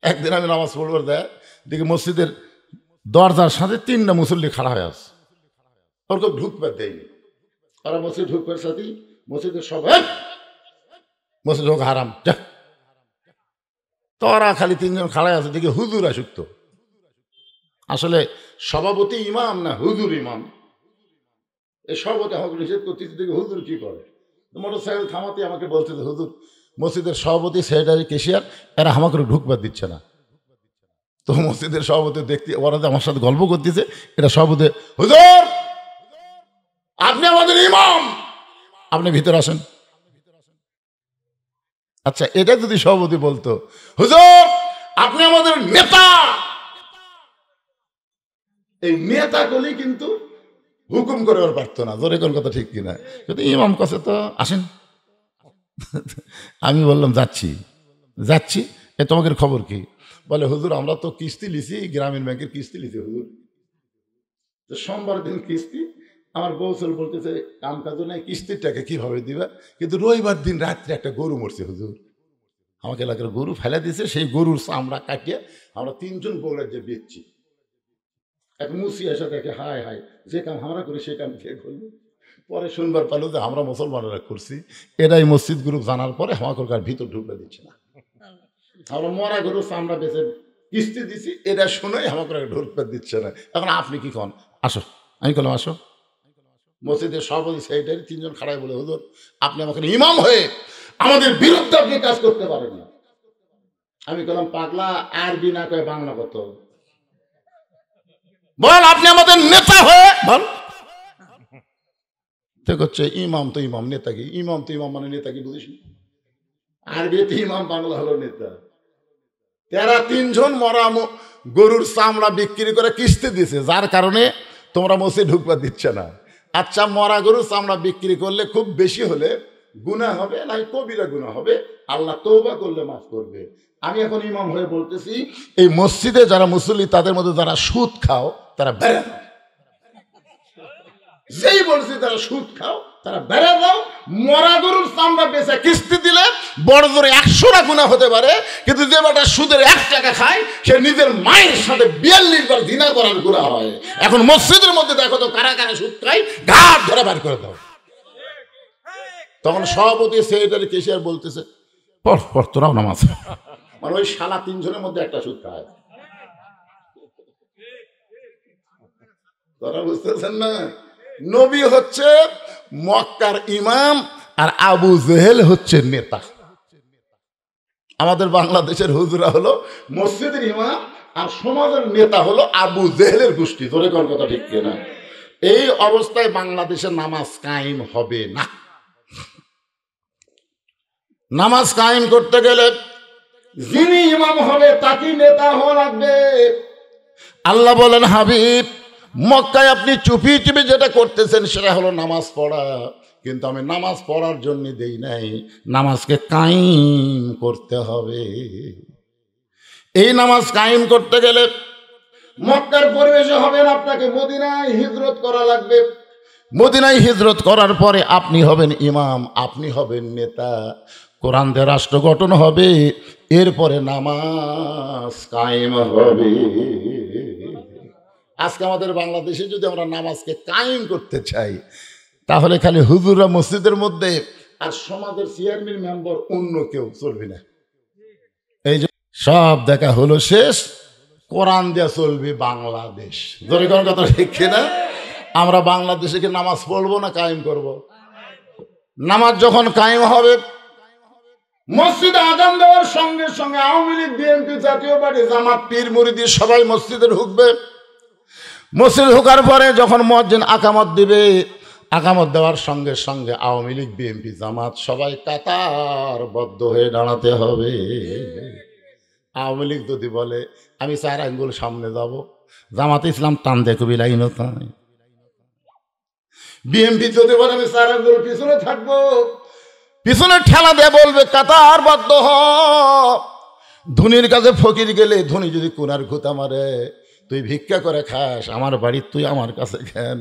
একদিন আমি নামাজ পড়বার দেখি মসজিদের দরজার সাথে 3টা মুসল্লি খাড়া হয়ে আছে, ওর কেউ ঢুকবার দেয়নি। ওরা মসজিদ ঢুকবার সাথে মসজিদের সব মসজিদ হোক হারাম যা, তোরা খালি 3জন খাড়াই আছে, দেখি হুজুর আসুক। আসলে সভাপতি ইমাম না হুজুর ইমাম, এই সভাপতি আমাকে নিষেধ করতেছে, দেখি হুজুর কি করে। মোটর সাইকেল থামাতে আমাকে বলতেছে, হুজুর মসজিদের সভাপতি সেক্রেটারি কেশিয়ার এরা আমাকে ঢুকবার দিচ্ছে না। তো মসজিদের সভাপতি দেখতে ওরা আমার সাথে গল্প করতেছে, এটা সভাপতি, হুজুর আপনি আমাদের ইমাম, আপনি ভিতরে আসেন। আচ্ছা, এটা যদি সভাপতি বলতো, হুজুর আপনি আমাদের নেতা, এই নেতাগুলি কিন্তু হুকুম করে পারতো না। জোরে কোন কথা ঠিক কিনা? কিন্তু ইমাম কাছে তো আসেন। আমি বললাম যাচ্ছি। এ তোমাদের খবর কি? বলে হুজুর আমরা তো কিস্তি লিছি, গ্রামীণ ব্যাংকের কিস্তি লিছি হুজুর। তো সোমবার দিন কিস্তি, আমার বউসল বলতেছে কাম কাজ নাই, কিস্তির টাকা কিভাবে দিবা? কিন্তু রবিবার দিন রাত্রে একটা গরু মরছে হুজুর, আমাকে এলাকার গরু ফেলে দিয়েছে, সেই গরুর চামড়া কাটিয়ে আমরা 3জন বউরা যে বেচছি। এক মুসি এসে দেখে, হায় হায়, যে কাম আমরা করি সে কাম কে করলো? পরে শুনবার পারলো যে আমরা মুসলমানেরা করছি। এরাই মসজিদ গ্রুপ জানার পরে আমাকে ভিতর ঢুকতে দিচ্ছে না। আমরা মরা গরু চামড়া বেচে কিস্তি দিছি, এটা শুনেই আমাকে ঢুকতে দিচ্ছে না। এখন আপনি কি কন? আসো। আমি বললাম আসো। মসজিদের সভাপতি সেক্রেটারি 3জন খাড়াই বলে, হুজুর আপনি আমাকে ইমাম হয়ে আমাদের বিরুদ্ধে আপনি কাজ করতে পারেন না। আমি বললাম পাগলা, আরবি না কয়ে বাংলা কত বল, আপনি আমাদের নেতা হয়ে বল। হচ্ছে ইমাম তো ইমাম, নেতা কি? ইমাম তো ইমাম মানে নেতা কি বুঝিস? আরবিতে ইমাম, বাংলা হলো নেতা। তারা 3জন মরা গরুর চামড়া বিক্রি করে কিস্তি দিছে, যার কারণে তোমরা মসজিদ ঢুকবা দিচ্ছে না। আচ্ছা, মরা গরুর চামড়া বিক্রি করলে খুব বেশি হলে গুনাহ হবে, নাই কবিরা গুনাহ হবে, আল্লাহ তওবা করলে মাফ করবে। আমি এখন ইমাম হয়ে বলতেছি, এই মসজিদে যারা মুসল্লি তাদের মধ্যে যারা সুদ খাও তারা বেড়ে দাও। যেই বলছি তারা সুদ খাও তারা বেড়ে দাও। মরা গরুর চামড়া বেচে কিস্তি দিলে বড় জোরে 100টা গুনাহ হতে পারে, কিন্তু যে বেটা সুদের 1 টাকা খায় সে নিজের মায়ের সাথে 42 বার জিনা করার গুনাহ হয়। এখন মসজিদের মধ্যে দেখো তো কারা কারা সুদ খায়, ঘাট ধরে বার করে দাও। তখন সভাপতি সেক্রেটারি কেশিয়ার বলতেছে, পর তোরাও নামাজ। মানে ওই শালা 3জনের মধ্যে একটা সুদ খায়। তোরা বুঝতেছেন না? নবী হচ্ছে মক্কার ইমাম আর আবু জেহেল হচ্ছে নেতা। আমাদের বাংলাদেশের হুজুরা হলো মসজিদের ইমাম আর সমাজের নেতা হলো আবু জেহেলের গোষ্ঠী। ধরে কোন কথা ঠিক কিনা? এই অবস্থায় বাংলাদেশে নামাজ কায়েম হবে না। নামাজ কায়েম করতে গেলে যিনি ইমাম হবে তাকে নেতা হওয়া লাগবে। আল্লাহ বলেন, হাবিব মক্কায় আপনি চুপি চুপি যেটা করতেছেন সেটা হলো নামাজ পড়া, কিন্তু আমি নামাজ পড়ার জন্য দেই নাই, নামাজকে কায়েম করতে হবে। এই নামাজ কায়েম করতে গেলে মক্কার পরিবেশে হবে না, আপনাকে মদিনায় হিজরত করা লাগবে। মদিনায় হিজরত করার পরে আপনি হবেন ইমাম, আপনি হবেন নেতা, কোরআন দিয়ে রাষ্ট্র গঠন হবে, এরপরে নামাজ কায়েম হবে। আজকে আমাদের বাংলাদেশে যদি আমরা নামাজকে কায়েম করতে চাই তাহলে খালি হুজুররা মসজিদের মধ্যে আর সমাজের চেয়ারম্যান মেম্বার অন্য কেউ চলবে না। এই যে সব দেখা হলো শেষ, কোরআন দিয়ে চলবে বাংলাদেশ। ধরে কোন কথা ঠিক না? আমরা বাংলাদেশে কি নামাজ পড়বো না কায়েম করব? নামাজ যখন কায়েম হবে, মসজিদে আযান দেওয়ার সঙ্গে সঙ্গে আওয়ামী লীগ, বিএনপি, জাতীয় পার্টি, জামাত, পীর মুরিদি সবাই মসজিদে ঢুকবে। মসজিদে ঢোকার পরে যখন মুয়াজ্জিন আকামত দিবে, আকামত দেওয়ার সঙ্গে সঙ্গে আওয়ামী লীগ, বিএনপি, জামাত সবাই কাতারবদ্ধ হয়ে দাঁড়াতে হবে। আওয়ামী লীগ যদি বলে আমি 4 আঙ্গুল সামনে যাব, জামাত ইসলাম টান দেখো বিলাইন, বিএনপি যদি বলে আমি 4 আঙ্গুল পিছনে থাকবো, পিছনে ঠেলা দিয়ে বলবে কাতারবদ্ধ হ। ধনীর কাছে ফকির গেলে ধনী যদি কোনার ঘুতা মারে, তুই ভিক্ষা করে খাস, আমার বাড়ি তুই আমার কাছে খান।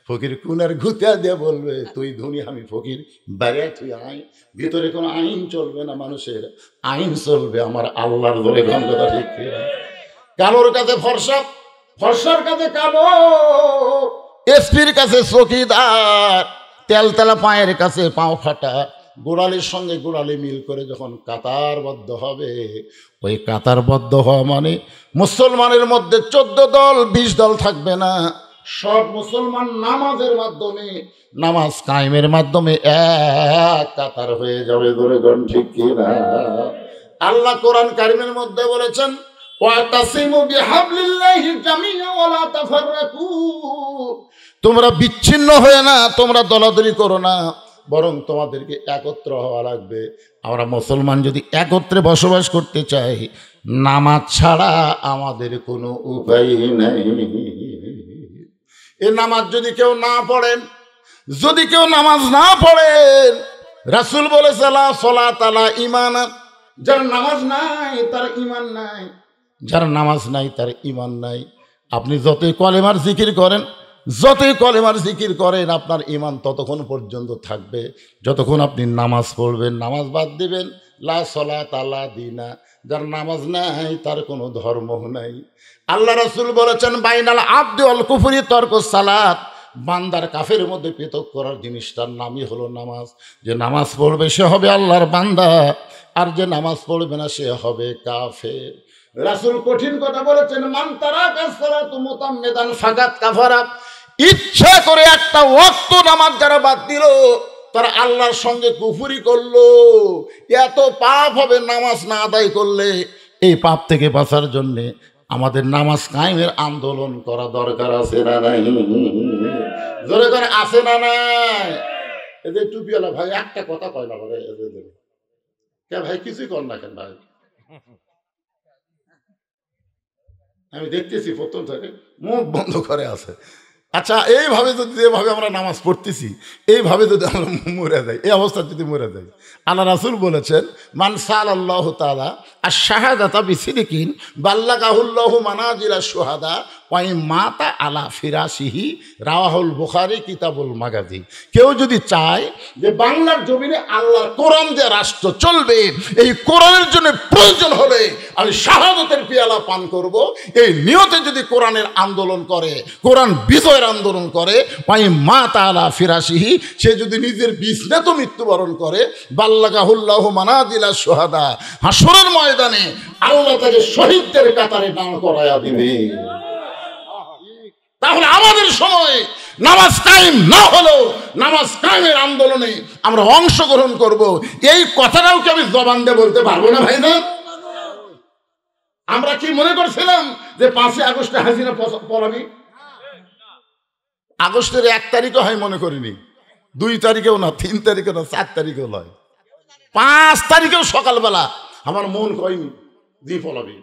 ফকির কুনার ঘুতিয়া দিয়ে বলবে তুই ধনী আমি ফকির, বাইরে তুই আইন, ভিতরে কোনো আইন চলবে না, মানুষের আইন চলবে আমার আল্লাহর। ধরে কথা ঠিক কিনা? কালোর কাছে ফর্সা, ফর্সার কাছে কালো, এসপির কাছে চকিদার, তেলতেলা পায়ের কাছে পাও ফাটা, গোড়ালির সঙ্গে গোড়ালি মিল করে যখন কাতারবদ্ধ হবে, ওই কাতারবদ্ধ হওয়া মানে মুসলমানের মধ্যে 14 দল 20 দল থাকবে না, সব মুসলমান নামাজের মাধ্যমে, নামাজ কায়েমের মাধ্যমে এক কাতার হয়ে যাবে। ধরে গণ ঠিক কিনা? আল্লাহ কোরআন কারিমের মধ্যে বলেছেন ওয়াতাসিমু বিহাবলিল্লাহি জামিআ ওয়া লা তাফাররাকু, তোমরা বিচ্ছিন্ন হয়ে না, তোমরা দলাদলি করো না, বরং তোমাদেরকে একত্র হওয়া লাগবে। আমরা মুসলমান যদি একত্রে বসবাস করতে চাই, নামাজ ছাড়া আমাদের কোনো উপায় নেই। এই নামাজ যদি কেউ না পড়েন, যদি কেউ নামাজ না পড়েন, রাসূল বলেছে লা সালাত আলা ঈমান, যার নামাজ নাই তার ঈমান নাই, যার নামাজ নাই তার ঈমান নাই। আপনি যতই কলেমার জিকির করেন, যতই কলেমার জিকির করেন, আপনার ঈমান ততক্ষণ পর্যন্ত থাকবে যতক্ষণ আপনি নামাজ পড়বেন। নামাজ বাদ দিবেন, লা সালাত আলা দীনা, যার নামাজ নাই তার কোনো ধর্ম নাই। আল্লাহ রাসূল বলেছেন বাইনাল আবদি ওয়াল কুফরি তরকুস সালাত, বান্দার কাফের মধ্যে পৃথক করার জিনিসটার নামই হলো নামাজ। যে নামাজ পড়বে সে হবে আল্লাহর বান্দা, আর যে নামাজ পড়বে না সে হবে কাফের। রাসূল কঠিন কথা বলেছেন, মান তারাকা সালাতু মুতাম্মিদান ফাকাত কাফারা, ইচ্ছা করে একটা ওয়াক্ত নামাজ যারা বাদ দিল তারা আল্লাহর সঙ্গে কুফরি করলো। এত পাপ হবে নামাজ না আদায় করলে। এই পাপ থেকে বাঁচার জন্যে আমাদের নামাজ কায়েমের আন্দোলন করা দরকার আছে না নাই? জোরে করে আছে না নাই? এদের টুপিওয়ালা ভাই একটা কথা কয় না বলে, কে ভাই কিছুই কর না কেন ভাই? আমি দেখতেছি প্রথম থেকে মুখ বন্ধ করে আছে। আচ্ছা, এইভাবে যদি, যেভাবে আমরা নামাজ পড়তেছি, এইভাবে যদি আমরা মরে যাই, এই অবস্থা যদি মরে যাই, আল্লাহ রাসূল বলেছেন মান সাল্লাল্লাহু তাআলা আশ-শাহাদাতা বিসিদিকিন বাল্লাগাহুল্লাহু মানাজিলা শুহাদা ওয়া মাতা আলা ফিরাশিহি, রাওয়াহুল বুখারী কিতাবুল মাগাজি। কেউ যদি চায় যে বাংলার জমিনে আল্লাহর কোরআন যে রাষ্ট্র চলবে, এই কোরআনের জন্য প্রয়োজন হলে আমি শাহাদাতের পেয়ালা পান করব, এই নিয়তে যদি কোরআনের আন্দোলন করে, কোরআন বিজয়ের আন্দোলন করে, ওয়াই মা তাআলা ফিরাশিহি, সে যদি নিজের বিছনাতে মৃত্যুবরণ করে, বাল্লাগাহুল্লাহু মানাজিলা শুহাদা, হাসরের ময়দানে আল্লাহ তাকে শহীদদের কাতারে দাঁড় করায়া দিবে। তাহলে আমাদের সময় নামাজ কায়েম না হলেও নামাজ কায়েমের আন্দোলনে আমরা অংশগ্রহণ করব। এই কথাটাও কি আমি জবান দিয়ে বলতে পারবো না ভাইজান? আমরা কি মনে করছিলাম যে 5 আগস্টে হাসিনা পলাবি? আগস্টের 1 তারিখও হয় মনে করিনি, 2 তারিখেও না, 3 তারিখেও না, 4 তারিখেও নয়, 5 তারিখেও সকালবেলা আমার মন কয়নি দি পলাবি।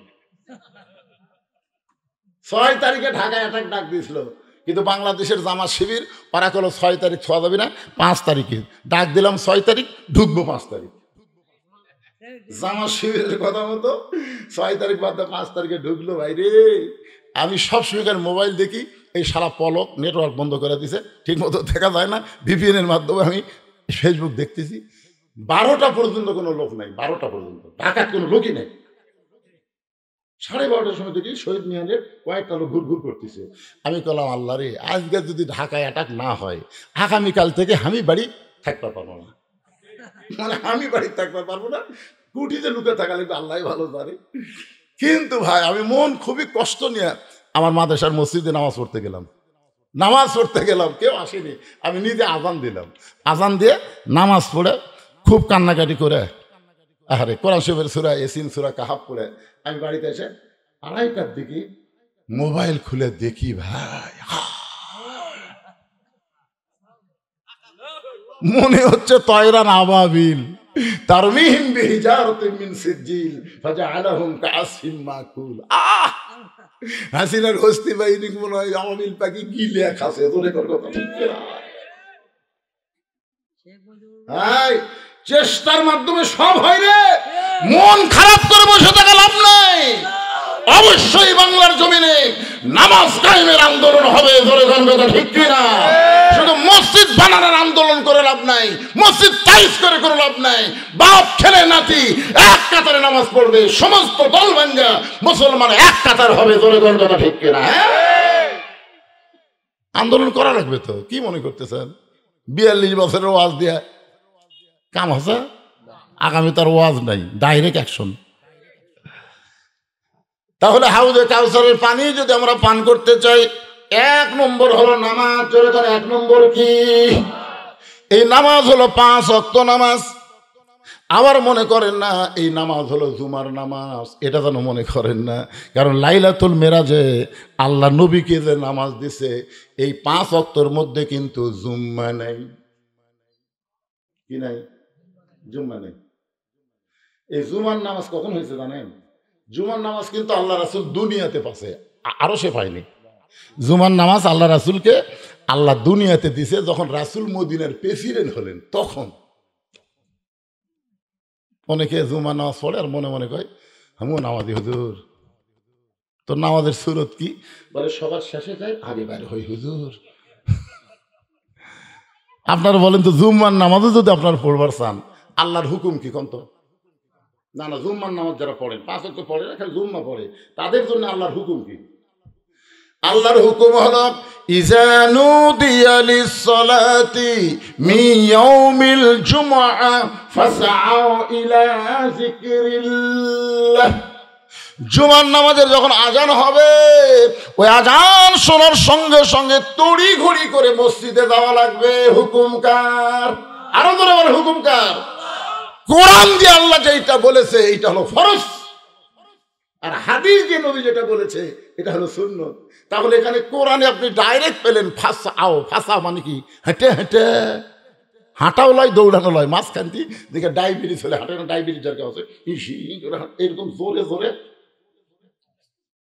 6 তারিখে ঢাকায় অ্যাটাক ডাক দিয়েছিল, কিন্তু বাংলাদেশের জামাত শিবির ওরা কোনো 6 তারিখ ছোঁয়া যাবে না, 5 তারিখে ডাক দিলাম, 6 তারিখ ঢুকবো 5 তারিখ। জামাত শিবিরের কথা মতো 6 তারিখ বাদ 5 তারিখে ঢুকলো। ভাই রে, আমি সবসময় মোবাইল দেখি, এই সারা পলক নেটওয়ার্ক বন্ধ করে দিছে, ঠিক মতো দেখা যায় না, ভিপিএনের মাধ্যমে আমি ফেসবুক দেখতেছি। 12টা পর্যন্ত কোনো লোক নাই, 12টা পর্যন্ত ঢাকার কোনো লোকই নেই। 12:30টার সময় দেখি শহীদ মিনারের কয়েকটা লোক ঘুরঘুর করতেছে। আমি বললাম আল্লাহ রে, আজকে যদি ঢাকায় অ্যাটাক না হয়, আগামীকাল থেকে আমি বাড়ি থাকতে পারবো না, মানে আমি বাড়ি থাকতে পারবো না, কুটিতে লুকে থাকা লাগবে, আল্লাহ ভালো জানে। কিন্তু ভাই আমি মন খুবই কষ্ট নিয়ে আমার মাদ্রাসার মসজিদে নামাজ পড়তে গেলাম, কেউ আসেনি, আমি নিজে আজান দিলাম, আজান দিয়ে নামাজ পড়ে খুব কান্নাকাটি করে, আরে কোরআন শরীফের সূরা ইয়াসিন, সূরা কাহাফ পড়ে আমি বাড়িতে এসে 2:30টার দিকে মোবাইল খুলে দেখি, ভাই মনে হচ্ছে তয়রান আবাবিল তারমিহিম বিহিজারাতিন মিন সিজ্জিল ফাজআলাহুম কাআসফিন মাকুল। হাসিনার হস্তি বাহিনী মনে হয় আবাবিল পাখি গিলে খাসে। তোরে কথা ঠিক না, চেষ্টার মাধ্যমে সব হয় রে, মন খারাপ করে বসে থাকা লাভ নাই। অবশ্যই বাংলার জমিনে নামাজ কায়েমের আন্দোলন হবে। ধরে কথা ঠিক কিনা? শুধু মসজিদ বানানোর আন্দোলন করে লাভ নাই, মসজিদ টাইস করে করে লাভ নাই। বাপ ছেলে নাতি এক কাতারে নামাজ পড়বে, সমস্ত দল ভাঙ্গা মুসলমান এক কাতার হবে। ধরে কথা ঠিক কিনা? আন্দোলন করা লাগবে তো। কি মনে করতেছেন 42 বছরের ওয়াজ দিয়া কাম আছে? আগামী তার ওয়াজ নাই, ডাইরেক্ট অ্যাকশন। তাহলে হাউজে কাউসারের পানি যদি আমরা পান করতে চাই, 1 নম্বর হলো নামাজ। জোরে করে 1 নম্বর কি? এই নামাজ হলো 5 ওয়াক্ত নামাজ। আবার মনে করেন না এই নামাজ হলো জুমার নামাজ, এটা যেন মনে করেন না। কারণ লাইলাতুল মেরাজে আল্লাহ নবীকে যে নামাজ দিছে, এই 5 ওয়াক্তর মধ্যে কিন্তু জুম্মা নাই। কি নাই? জুম্মা নেই। এই জুমার নামাজ কখন হয়েছে জানেন? জুমার নামাজ কিন্তু আল্লাহ রাসূল দুনিয়াতে পাচ্ছে, আরো সে পায়নি। জুমার নামাজ আল্লাহ রাসূলকে আল্লাহ দুনিয়াতে দিছে যখন রাসূল মদিনার প্রেসিডেন্ট হলেন তখন। অনেকে জুমার নামাজ পড়ে আর মনে মনে কয় আমিও নামাজি হুজুর। তো নামাজের সুরত কি? বলে সবার শেষে যায় আগে বাইরে হই হুজুর। আপনারা বলেন তো জুম্মার নামাজও যদি আপনারা পড়বার চান, আল্লাহর হুকুম কি কন্ত? না না, জুম্মার নামাজ যারা পড়েন, 5 ওয়াক্ত পড়ে না, খালি জুম্মা পড়ে, তাদের জন্য আল্লাহর হুকুম কি? আল্লাহর হুকুম হলো ইযা নুদিয়া লিস-সালাতি মিন ইয়াউমিল জুমআ ফাসআউ ইলা যিকরিল্লাহ। জুমার নামাজের যখন আজান হবে, ওই আজান শোনার সঙ্গে সঙ্গে তড়ি ঘড়ি করে মসজিদে যাওয়া লাগবে। হুকুম কার? আরো ধরে বলে হুকুম কার? কোরআন দিয়ে আল্লাহ যেটা বলেছে এটা হলো ফরজ, আর হাদিস দিয়ে নবী যেটা বলেছে এটা হলো সুন্নত। তাহলে এখানে কোরআনে আপনি ডাইরেক্ট পেলেন ফাসাও। ফাসা মানে কি? হেঁটে হেঁটে, হাঁটাও লয় দৌড়ানো লয়। মাঝখান দিয়ে দেখে ডায়াবেটিস হলে হাঁটে না, ডায়াবেটিস যার কাছে এরকম জোরে জোরে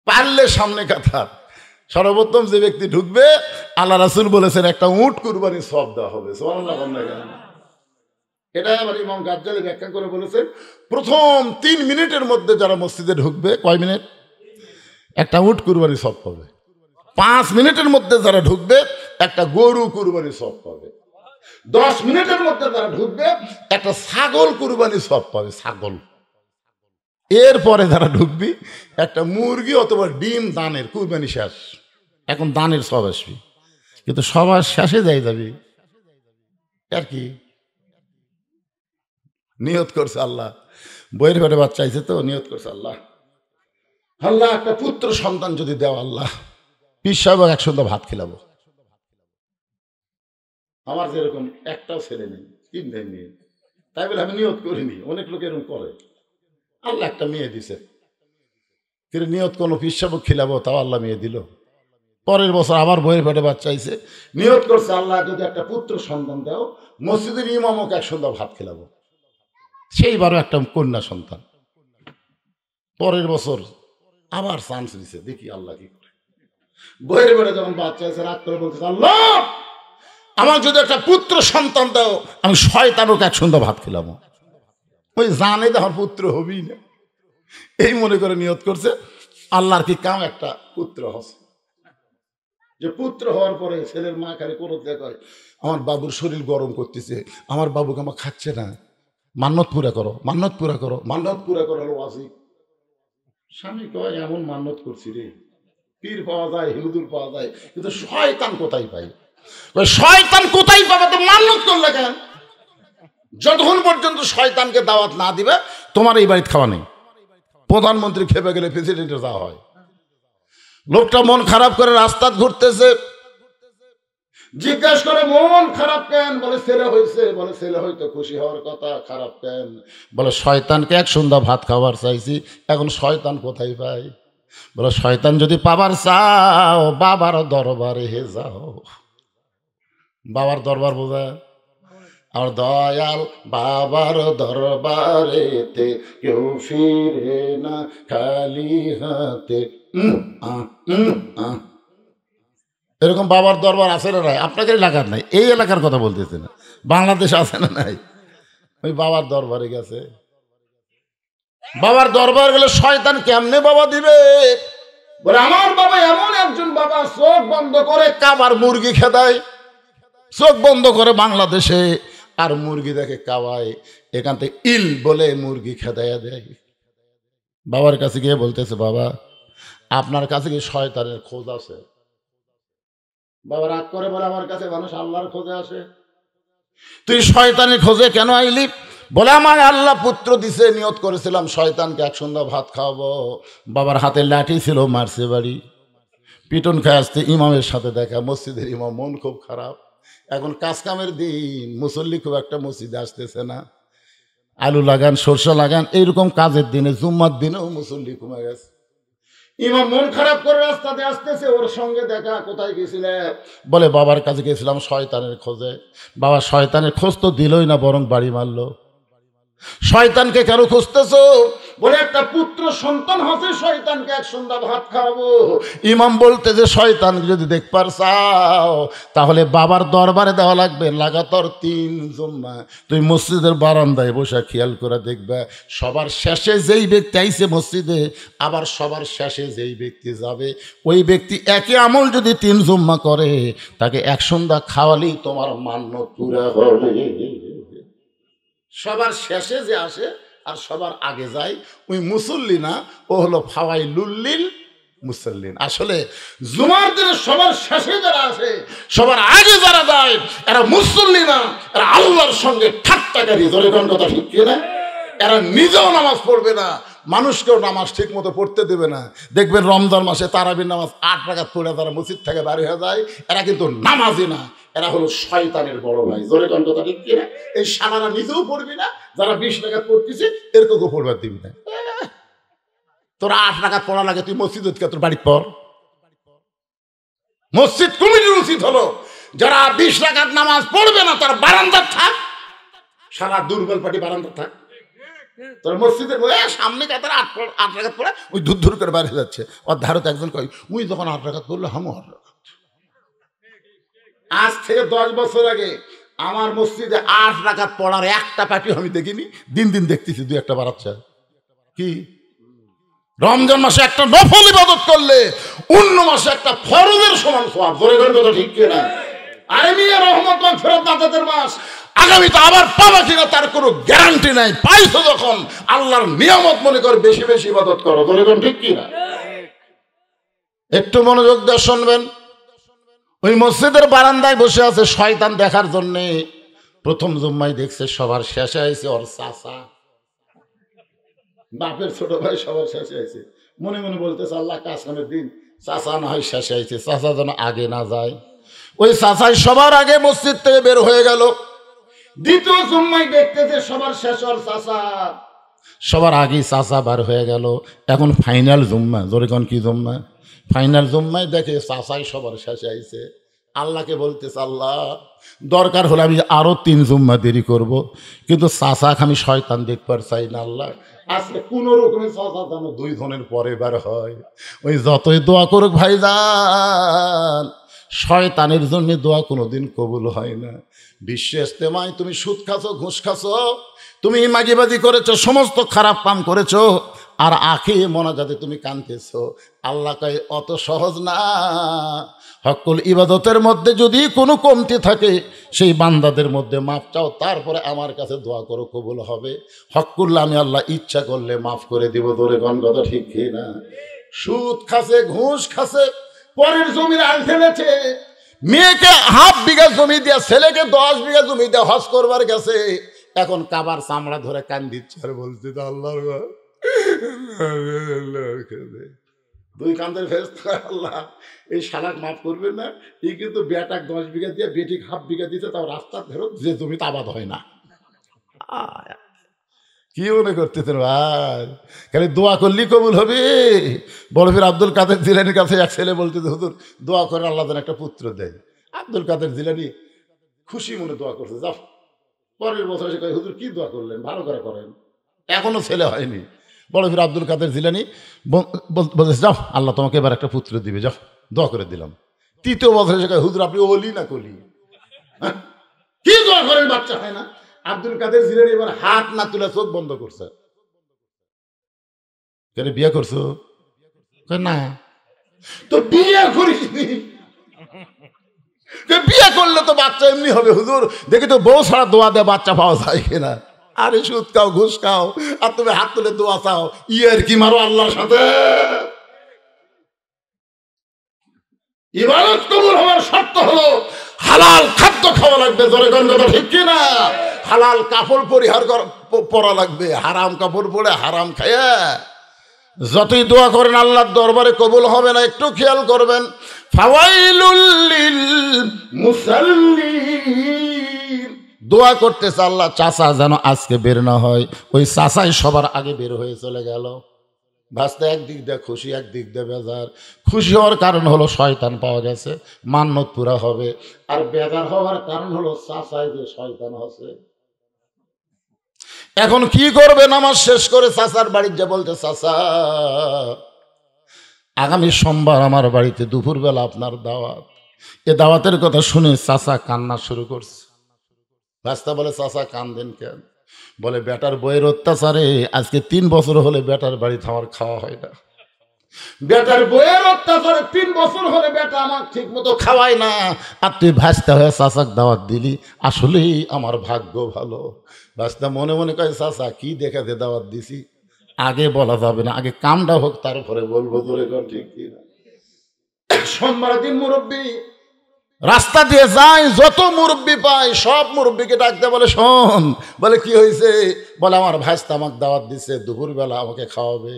পারলে সামনে কাতার। সর্বপ্রথম যে ব্যক্তি ঢুকবে, আল্লাহ রাসূল বলেছেন একটা উট কুরবানির সওয়াব দেওয়া হবে। সুবহানাল্লাহ। এটা আবার ইমাম গাজ্জালি ব্যাখ্যা করে বলেছেন প্রথম 3 মিনিটের মধ্যে যারা মসজিদে ঢুকবে, কয় মিনিট? একটা উট কুরবানির সওয়াব পাবে। 5 মিনিটের মধ্যে যারা ঢুকবে একটা গরু কুরবানির সওয়াব পাবে। 10 মিনিটের মধ্যে যারা ঢুকবে একটা ছাগল কুরবানির সওয়াব পাবে, ছাগল। এরপরে যারা ঢুকবি একটা মুরগি অথবা ডিম দানের কুরবানি শেষ। এখন দানের সওয়াব আসবি, কিন্তু সবার শেষে যাই যাবি আর কি? নিয়ত করছে আল্লাহ, বইয়ের পেটে বাচ্চা আইছে তো নিয়ত করছে আল্লাহ, আল্লাহ একটা পুত্র সন্তান যদি দেও আল্লাহ, পীর সাহেব একসঙ্গে ভাত খিলাবো। আমার যেরকম একটাও ছেলে নেই, 3 মেয়ে, তাই বলে আমি নিয়ত করিনি। অনেক লোক এরকম করে। আল্লাহ একটা মেয়ে দিছে, কিন্তু নিয়ত কোনো পীর সাহেব খিলাবো, তাও আল্লাহ মেয়ে দিল। পরের বছর আবার বইয়ের পেটে বাচ্চা আইছে, নিয়ত করছে আল্লাহ যদি একটা পুত্র সন্তান দাও, মসজিদের ইমামকে একসঙ্গে ভাত খিলাবো। সেইবারও একটা কন্যা সন্তান। পরের বছর আবার চান্স দিছে, দেখি আল্লাহ কি করে। বইয়ের বেড়ে যখন বাচ্চা আছে রাগ করে বলতেছে আল্লাহ আমার যদি একটা পুত্র সন্তান দাও, আমি শয়তানকে একসঙ্গে ভাত খেলাম। ওই জানে যে আমার পুত্র হবেই না, এই মনে করে নিয়ত করছে। আল্লাহর কি কাম, একটা পুত্র হচ্ছে। যে পুত্র হওয়ার পরে ছেলের মা খালি করত দেখায় আমার বাবুর শরীর গরম করতেছে, আমার বাবুকে আমার খাচ্ছে না, মান্নত পুরা করো, মান্নত পুরা করো, মান্নত পুরা করো। হলো ওয়াজিব। স্বামী কয় এমন মান্নত করছি রে, পীর পাওয়া যায়, হুজুর পাওয়া যায়, কিন্তু শয়তান কোথায় পাই? শয়তান কোথায় পাবে? তো মান্নত করলে কেন? যতক্ষণ পর্যন্ত শয়তানকে দাওয়াত না দিবে তোমার এই বাড়িতে খাওয়া নেই। প্রধানমন্ত্রী খেপে গেলে প্রেসিডেন্টের যাওয়া হয়। লোকটা মন খারাপ করে রাস্তা ঘুরতেছে, জিজ্ঞাসা করে মন খারাপ কেন? বলে ছেলে হয়েছে। বলে ছেলে হয়তো খুশি হওয়ার কথা, খারাপ কেন? বলে শয়তানকে এক সন্ধ্যা ভাত খাবার চাইছি, এখন শয়তান কোথায় পাই? বলে শয়তান যদি পাবার চাও বাবার দরবারে হে যাও। বাবার দরবার বোঝা? আর দয়াল বাবার দরবারেতে কেউ ফিরে না খালি হাতে। এরকম বাবার দরবার আছে না নাই? আপনাদের এলাকার নাই, এই এলাকার কথা বলতেছে না, বাংলাদেশ আছে না নাই? ওই বাবার দরবারে গেছে, বাবার দরবার গেলে শয়তান কেমনে বাবা দিবে? বলে আমার বাবা এমন একজন বাবা, চোখ বন্ধ করে কাবার মুরগি খেদায়, চোখ বন্ধ করে বাংলাদেশে আর মুরগি দেখে কাবায়, এখান থেকে ইল বলে মুরগি খেদাইয়া দেয়। বাবার কাছে গিয়ে বলতেছে, বাবা আপনার কাছে কি শয়তানের খোঁজ আছে? বাবা রাগ করে বলে, আমার কাছে মানুষ আল্লাহর খোঁজে আসে, তুই শয়তানের খোঁজে কেন আইলি? বলে আমার আল্লাহ পুত্র দিছে, নিয়ত করেছিলাম শয়তানকে এক সন্ধ্যা ভাত খাওয়াবো। বাবার হাতে লাঠি ছিল, মারছে বাড়ি, পিটন খায় আসতে ইমামের সাথে দেখা, মসজিদের ইমাম মন খুব খারাপ, এখন কাজ কামের দিন, মুসল্লি খুব একটা মসজিদে আসতেছে না, আলু লাগান সরষা লাগান এইরকম কাজের দিনে, জুম্মার দিনেও মুসল্লি কমে গেছে। ইমাম মন খারাপ করে রাস্তাতে আসতেছে, ওর সঙ্গে দেখা, কোথায় গেছিলে? বলে বাবার কাছে গেছিলাম শয়তানের খোঁজে। বাবা শয়তানের খোঁজ তো দিলই না, বরং বাড়ি মারলো। শয়তানকে কেন খুঁজতেছো? বলে একটা পুত্র সন্তান হচ্ছে, শয়তানকে এক সন্ধ্যা ভাত খাওয়াবো। ইমাম বলতে যে শয়তান যদি দেখবার চাও তাহলে বাবার দরবারে দেওয়া লাগবে লাগাতার 3 জুম্মা। তুই মসজিদের বারান্দায় বসে খেয়াল করে দেখবে, সবার শেষে যেই ব্যক্তি আইছে মসজিদে, আবার সবার শেষে যেই ব্যক্তি যাবে, ওই ব্যক্তি একই আমল যদি 3 জুম্মা করে, তাকে এক সন্ধ্যা খাওয়ালেই তোমার মান্যত পুরা হবে। সবার শেষে যে আসে আর সবার আগে যায় ওই মুসল্লি না, ও হলো ফাওয়াইলুল মুসল্লিন। আসলে জুমার দিনে সবার শেষে যারা আসে, সবার আগে যারা যায়, এরা মুসল্লি না, এরা আল্লাহর সঙ্গে ঠাট্টাকারী। ধরে কোন কথা ঠিক কিনা? এরা নিজেও নামাজ পড়বে না, মানুষকেও নামাজ ঠিক মতো পড়তে দেবে না। দেখবেন রমজান মাসে তারাবির নামাজ 8 রাকাত পড়ে যারা মসজিদ থেকে বাড়ি হয়ে যায়, এরা কিন্তু নামাজি না, এরা হলো শয়তানের বড় ভাই। জোরে কোন কথা ঠিক কিনা? এই সালারা নিজেও পড়বি না, যারা 20 রাকাত পড়তেছে এরকমও পড়বার দিবি না। তোরা 8 রাকাত পড়া লাগে, তুই মসজিদ তোর বাড়ি পড়। মসজিদ কমিটির উচিত হলো যারা 20 রাকাত নামাজ পড়বে না তারা বারান্দা থাক, সারা দুর্বল পাটি বারান্দা থাক। তোর মসজিদের সামনে কাতার 8 রাকাত পড়ে ওই ধূর ধূর করে বাইরে যাচ্ছে, ওর ধারত একজন কয় ওই যখন 8 রাকাত পড়লো হামও 8 রাকাত। আজ থেকে 10 বছর আগে আমার মসজিদে 8 রাকাত পড়ার একটা পার্টি আমি দেখিনি, দিন দিন দেখতেছি 2-1টা বাড়াচ্ছে। কি রমজান মাসে একটা নফল ইবাদত করলে অন্য মাসে একটা ফরজের সমান সওয়াব। জোরে করে কথা ঠিক কিনা? আইমিয়া রহমত ফেরত নাজাতের মাস, আগামীতে আবার পাবা কিনা তার কোনো গ্যারান্টি নাই। পাইছো যখন আল্লাহর নিয়ামত মনে করে বেশি বেশি ইবাদত করো। জোরে করে ঠিক কিনা? একটু মনোযোগ দিয়ে শুনবেন। ওই মসজিদের বারান্দায় বসে আছে শয়তান দেখার জন্যে। প্রথম জুম্মায় দেখছে সবার শেষে আইছে ওর চাচা, বাপের ছোট ভাই সবার শেষে আইছে। মনে মনে বলতেছে আল্লাহ কাজ কামের দিন, চাচা না হয় শেষে আইছে, চাচা যেন আগে না যায়। ওই চাচাই সবার আগে মসজিদ থেকে বের হয়ে গেল। দ্বিতীয় জুম্মায় দেখতেছে সবার শেষ ওর চাচা, সবার আগে চাচা বার হয়ে গেল। এখন ফাইনাল জুম্মা, জোরে কোন কি জুম্মা? ফাইনাল জুম্মায় দেখে চাচাই সবার শেষে আইছে। আল্লাহকে বলতেছে আল্লাহ দরকার হলে আমি আরো 3 জুম্মা দেরি করব, কিন্তু চাচাকে আমি শয়তান দেখবার চাই না। আল্লাহ আজকে কোন রকমের চাচা যেন 2 জনের পরে বার হয়। ওই যতই দোয়া করুক ভাইজান, শয়তানের জন্য দোয়া কোনোদিন কবুল হয় না। বিশ্ব ইস্তেমায় তুমি সুদ খাছো, ঘুষ খাছো, তুমি মাগিবাজি করেছো, সমস্ত খারাপ কাম করেছো, আর আখে মোনাজাতে তুমি কাঁদতেছো। আল্লাহ কয় অত সহজ না। হকুল ইবাদতের মধ্যে যদি কোনো কমতি থাকে সেই বান্দাদের মধ্যে মাফ চাও, তারপরে আমার কাছে দোয়া করো, কবুল হবে। হকুল্লা আমি আল্লাহ ইচ্ছা করলে মাফ করে দিব। ধরে কোন কথা ঠিক না? সুদ খাসে, ঘুষ খাসে, পরের জমির আল ফেলেছে, মেয়েকে 1/2 বিঘা জমি দিয়া ছেলেকে 10 বিঘা জমি দিয়া হজ করবার গেছে। এখন কাবার চামড়া ধরে কান দিচ্ছে আর বলছে আল্লাহর 2 কান্দের ফেরেশতা, আল্লাহ এই শালাক মাফ করবেন না, এই কিন্তু বেটাক 10 বিঘা দিয়ে বেটিক 1/2 বিঘা দিতে, তাও রাস্তার ফেরত যে জমিতে আবাদ হয় না। কি মনে করতেছেন ভাই? খালি দোয়া করলি কবুল হবে? বড় ফির আব্দুল কাদের জিলানির কাছে এক ছেলে বলতেছে হুজুর দোয়া করে আল্লাহ যেন একটা পুত্র দেয়। আব্দুল কাদের জিলানি খুশি মনে দোয়া করছে। যাও, পরের বছর এসে কয় হুজুর কি দোয়া করলেন, ভালো করে করেন, এখনো ছেলে হয়নি। বড় ফির আব্দুল কাদের জিলানি বলতেছে যাও আল্লাহ তোমাকে এবার একটা পুত্র দিবে, যাও দোয়া করে দিলাম। 3য় বছর এসে কয় হুজুর আপনি ওলি না কলি, কি দোয়া করেন বাচ্চা হয় না? আব্দুল কাদের জিলানি এবার হাত না তুলে চোখ বন্ধ করছে। কেন বিয়ে করছো? না। তো বিয়ে করিসনি? বিয়ে করলে তো বাচ্চা এমনি হবে হুজুর, দেখি তো বউ ছাড়া দোয়া দেয় বাচ্চা পাওয়া যায় কিনা। আরে সুদ খাও, ঘুষ খাও, আর তুমি হাত তুলে দোয়া চাও, ইয়ের কি মারো আল্লাহর সাথে। ইবাদত কবুল হওয়ার শর্ত হলো হালাল খাদ্য খাওয়া লাগবে, জোরে কোন কথা ঠিক কিনা? হালাল কাপড় পরিহার পরা লাগবে, হারাম কাপড় পরে হারাম খায়া যতই দোয়া করেন আল্লাহর দরবারে কবুল হবে না। একটু খেয়াল করবেন, ফাওয়াইলুল লিল মুসাল্লিন, দোয়া করতেছে আল্লাহ চাচা যেন আজকে বের না হয়, ওই চাচাই সবার আগে বের হয়ে চলে গেল। ভাসতে একদিক দিয়ে খুশি, একদিক দিয়ে বেজার। খুশি হওয়ার কারণ হলো শয়তান পাওয়া গেছে, মান্নত পুরা হবে। আর বেজার হওয়ার কারণ হলো চাচাই যে শয়তান আছে। এখন কি করবে? নামাজ শেষ করে চাচার বাড়িতে যে বলতে, চাচা আগামী সোমবার আমার বাড়িতে দুপুরবেলা আপনার দাওয়াত। এ দাওয়াতের কথা শুনে চাচা কান্না শুরু করছে। রাস্তা বলে, চাচা কান্দেন কেন? বলে, বেটার বইয়ের অত্যাচারে আজকে 3 বছর হলে বেটার বাড়িতে আমার খাওয়া হয় না। বেটার বইয়ের অত্যাচারে 3 বছর হলে বেটা আমার ঠিক মতো খাওয়ায় না, আর তুই ভাস্তা হয়ে চাচাক দাওয়াত দিলি, আসলেই আমার ভাগ্য ভালো। ভাস্তা মনে মনে কয়, চাচা কি দেখাতে দাওয়াত দিছি আগে বলা যাবে না, আগে কামটা হোক তারপরে বলবো। তোরে কোন ঠিক কিনা? সোমবার দিন মুরব্বী রাস্তা দিয়ে যায়, যত মুরব্বী পায় সব মুরব্বীকে ডাকতে বলে, শোন। বলে, কি হয়েছে? বলে, আমার ভাইস্তা আমাকে দাওয়াত দিছে, দুপুরবেলা আমাকে খাওয়াবে।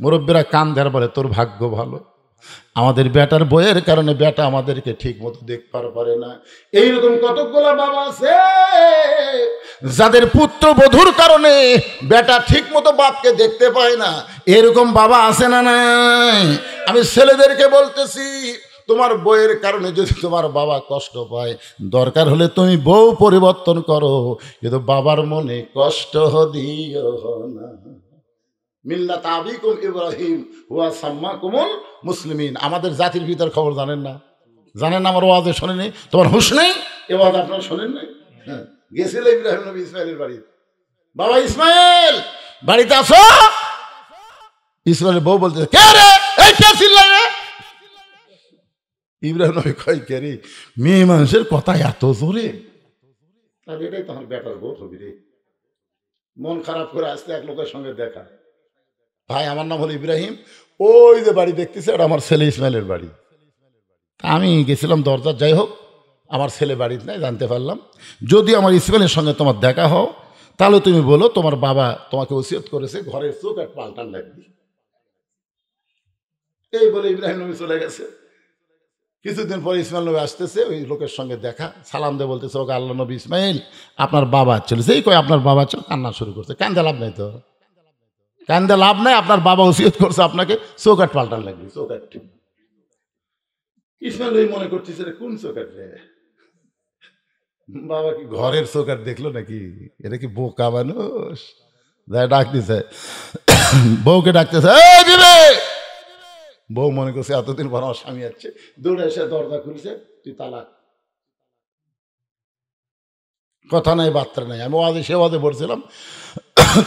মুরব্বীরা কান ধরে বলে, তোর ভাগ্য ভালো, আমাদের বেটার বইয়ের কারণে বেটা আমাদেরকে ঠিক মতো দেখতে পারে না। এইরকম কতগুলো বাবা আছে যাদের পুত্র বধূর কারণে বেটা ঠিক মতো বাপকে দেখতে পায় না। এরকম বাবা আছে না নাই? আমি ছেলেদেরকে বলতেছি, তোমার বউয়ের কারণে যদি তোমার বাবা কষ্ট পায়, দরকার হলে তুমি বউ পরিবর্তন করো, কিন্তু বাবার মনে কষ্ট দিও না। মিল্লাত আবিকুম ইব্রাহিম ওয়া সাম্মাকুমুল মুসলিমিন। আমাদের জাতির ভিতর খবর জানেন না? জানেন না? আমার ওয়াজে শোনেনি? তোমার হুঁশ নেই? এ ওয়াজ আপনারা শোনেন নাই? হ্যাঁ, গেছিল ইব্রাহিম নবী ইসমাইলের বাড়ি। বাবা ইসমাইল বাড়িতে আসো। ইসমাইলের বউ বলতে, কে রে? এই কে চিল্লাই রে? ইব্রাহিম নবী কয়, কে রে? মেয়ে মানুষের কথা এত জোরে? তাহলে এটাই তোমার বেটার বউ হবি রে। মন খারাপ করে আসতে এক লোকের সঙ্গে দেখা, ভাই আমার নাম হলো ইব্রাহিম, ওই যে বাড়ি দেখতেছে ওটা আমার ছেলে ইসমাইলের বাড়ি। আমি গেছিলাম দরজার, যাই হোক আমার ছেলে বাড়িতে নাই, জানতে পারলাম। যদি আমার ইসমাইলের সঙ্গে তোমার দেখা হও, তাহলে তুমি বলো তোমার বাবা তোমাকে ওসিয়ত করেছে ঘরের চোখ আর পাল্টান লাগবে। এই বলে ইব্রাহিম নবী চলে গেছে। কিছুদিন পর ইসমাইল নবী আসতেছে, ওই লোকের সঙ্গে দেখা, সালাম দিয়ে বলতেছে, ওকে আল্লাহ নবী ইসমাইল আপনার বাবা চলেছে। এই কয় আপনার বাবা চল, কান্না শুরু করছে। কান্দে লাভ নাই তো, কান্দে লাভ নাই, আপনার বাবা ওসিয়ত করছে আপনাকে চৌকাট পাল্টান লাগবে, চৌকাট। ইসমাইল নবী মনে করতেছে, কোন চৌকাট রে? বাবা কি ঘরের চৌকাট দেখলো নাকি? এটা কি বোকা মানুষ? ডাকতেছে, বউকে ডাকতেছে, এই বিবেক। বউ মনে করছে এতদিন পর আমার স্বামী আসছে, দৌড়ে এসে দরজা খুলছে, তুই তালাক। কথা নাই বার্তা নাই। আমি ওয়াজে সে ওয়াজে বলছিলাম,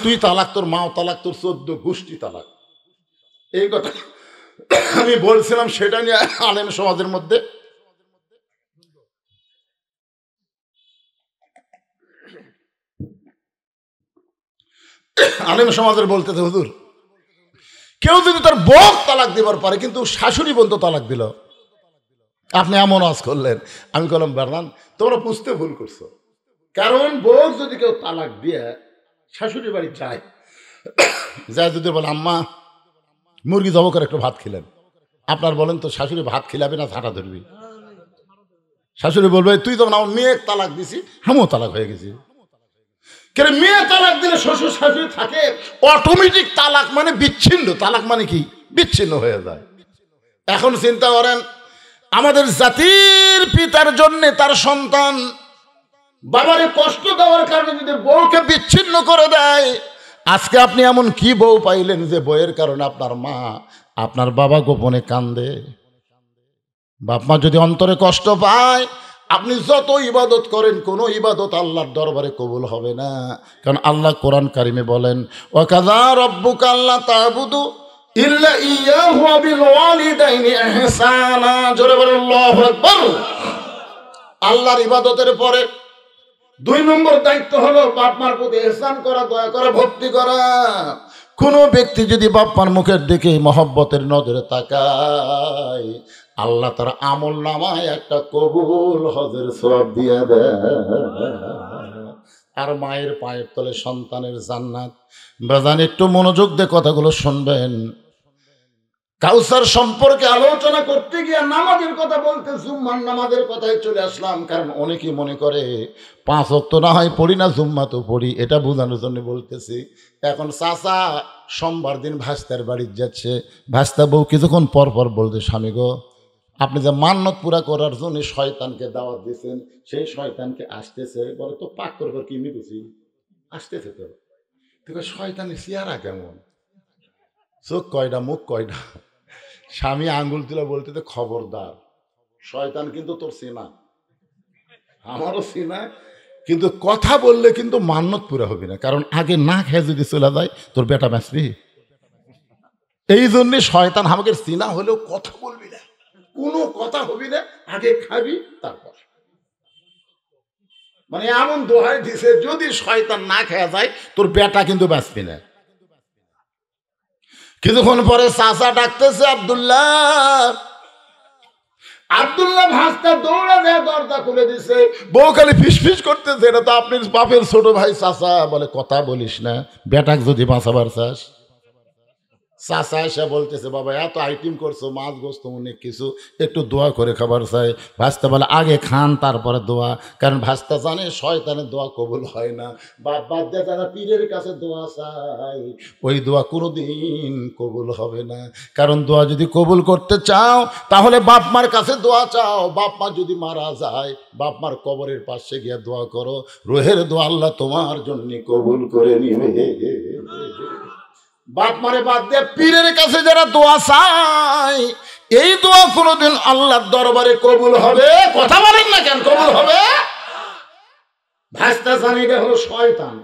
তুই তালাক, তোর মাও তালাক, তোর 14 গোষ্ঠী তালাক। এই কথা আমি বলছিলাম, সেটা নিয়ে আলেম সমাজের মধ্যে বলতেছে, হুজুর কেউ যদি তার বউ তালাক দিবার পারে, কিন্তু শাশুড়ি বোন তো তালাক দিল, আপনি এমন আজ করলেন। আমি বললাম, বারনান তোমরা বুঝতে ভুল করছো। কারণ বউ যদি কেউ তালাক দিয়ে শাশুড়ি বাড়ি যায়, যদি বলে আম্মা মুরগি জব করে একটু ভাত খেলেন, আপনার বলেন তো শাশুড়ি ভাত খিলাবে না ঝাঁটা ধরবি? শাশুড়ি বলবে, তুই তখন আমার মেয়ে তালাক দিছি, আমিও তালাক হয়ে গেছি। কেন মেয়ে তালাক দিলে শ্বশুর শাশুড়ি থাকে, অটোমেটিক তালাক মানে বিচ্ছিন্ন। তালাক মানে কি? বিচ্ছিন্ন হয়ে যায়। এখন চিন্তা করেন, আমাদের জাতির পিতার জন্য তার সন্তান বাবারে কষ্ট দেওয়ার কারণে যদি বউকে বিচ্ছিন্ন করে দেয়, আজকে আপনি এমন কি বউ পাইলেন যে বউয়ের কারণে আপনার মা আপনার বাবা গোপনে কান্দে? বাপ মা যদি অন্তরে কষ্ট পায়, আপনি যত ইবাদত করেন কোনো ইবাদত আল্লাহর দরবারে কবুল হবে না। কারণ আল্লাহ কোরআন কারিমে বলেন, ওয়াকাযা রাব্বুকা আল্লা তা'বুদু ইল্লা ইয়াহু ওয়া বিল ওয়ালিদাইনি ইহসানা। জোরে বলেন আল্লাহু আকবার। আল্লাহর ইবাদতের পরে 2 নম্বর দায়িত্ব হলো বাপ মার প্রতি ইহসান করা, দয়া করা, ভক্তি করা। কোন ব্যক্তি যদি বাপ মার মুখের দিকে মহব্বতের নজরে তাকায়, আল্লাহ তার আমল নামায় একটা কবুল হজের সওয়াব দিয়ে দেয়। আর মায়ের পায়ের তলে সন্তানের জান্নাত। বাজান একটু মনোযোগ দিয়ে কথাগুলো শুনবেন। কাউসার সম্পর্কে আলোচনা করতে গিয়ে নামাজের কথা বলতে জুম্মার নামাজের কথায় চলে আসলাম। কারণ অনেকেই মনে করে 5 ওয়াক্ত না হয় পড়ি না, জুম্মা তো পড়ি, এটা বোঝানোর জন্য বলতেছি। এখন চাচা সোমবার দিন ভাস্তার বাড়ি যাচ্ছে, ভাস্তা বউ কিছুক্ষণ পর পর বলতে, স্বামী গো, আপনি যে মান্নত পুরা করার জন্য শয়তানকে দাওয়াত দিয়েছেন, সেই শয়তানকে আসতেছে। বলে তো পাক করবার কি বুঝি, আসতেছে তো। শয়তানের চেহারা কেমন, চোখ কয়টা, মুখ কয়টা? স্বামী আঙ্গুল তুলে বলতে, খবরদার, শয়তান কিন্তু তোর চেনা, আমারও চেনা, কিন্তু কথা বললে কিন্তু মান্নত পুরা হবে না। কারণ আগে না খেয়ে যদি চলে যায় তোর বেটা বাঁচবি। এই জন্যে শয়তান আমাকে চেনা হলেও কথা বলবি না, কোনো কথা হবি না, আগে খাবি তারপর। মানে এমন দোহাই দিছে, যদি শয়তান না খেয়ে যায় তোর বেটা কিন্তু বাঁচবি না। কিছুক্ষণ পরে চাচা ডাকতেছে, আব্দুল্লাহ। আব্দুল্লাহ ভাস্তা দৌড়া দেয়, দরজা খুলে দিছে। বউ খালি ফিসফিস করতেছে, এটা তো আপনি বাপের ছোট ভাই চাচা। বলে কথা বলিস না, বেটাক যদি বাঁচাবার চাস। চাচা এসে বলতেছে, বাবা এত আইটেম করছো, মাছ গোস্ত অনেক কিছু, একটু দোয়া করে খাবার চাই। ভাস্তা বলে আগে খান তারপরে দোয়া। কারণ ভাস্তা জানে শয়তানের দোয়া কবুল হয় না। বাপ বাদ দিয়ে যারা পীরের কাছে দোয়া চাই, ওই দোয়া কোনোদিন কবুল হবে না। কারণ দোয়া যদি কবুল করতে চাও তাহলে বাপ মার কাছে দোয়া চাও। বাপ মা যদি মারা যায়, বাপ মার কবরের পাশে গিয়ে দোয়া করো, রুহের দোয়া আল্লাহ তোমার জন্য কবুল করে নিবে। বাপ মারে বাদ দিয়ে পীরের কাছে যারা দোয়া চায়, এই দোয়া কোনোদিন আল্লাহর দরবারে কবুল হবে? কথা বলেন না কেন, কবুল হবে? ভাস্তা জানিটা হলো শয়তান,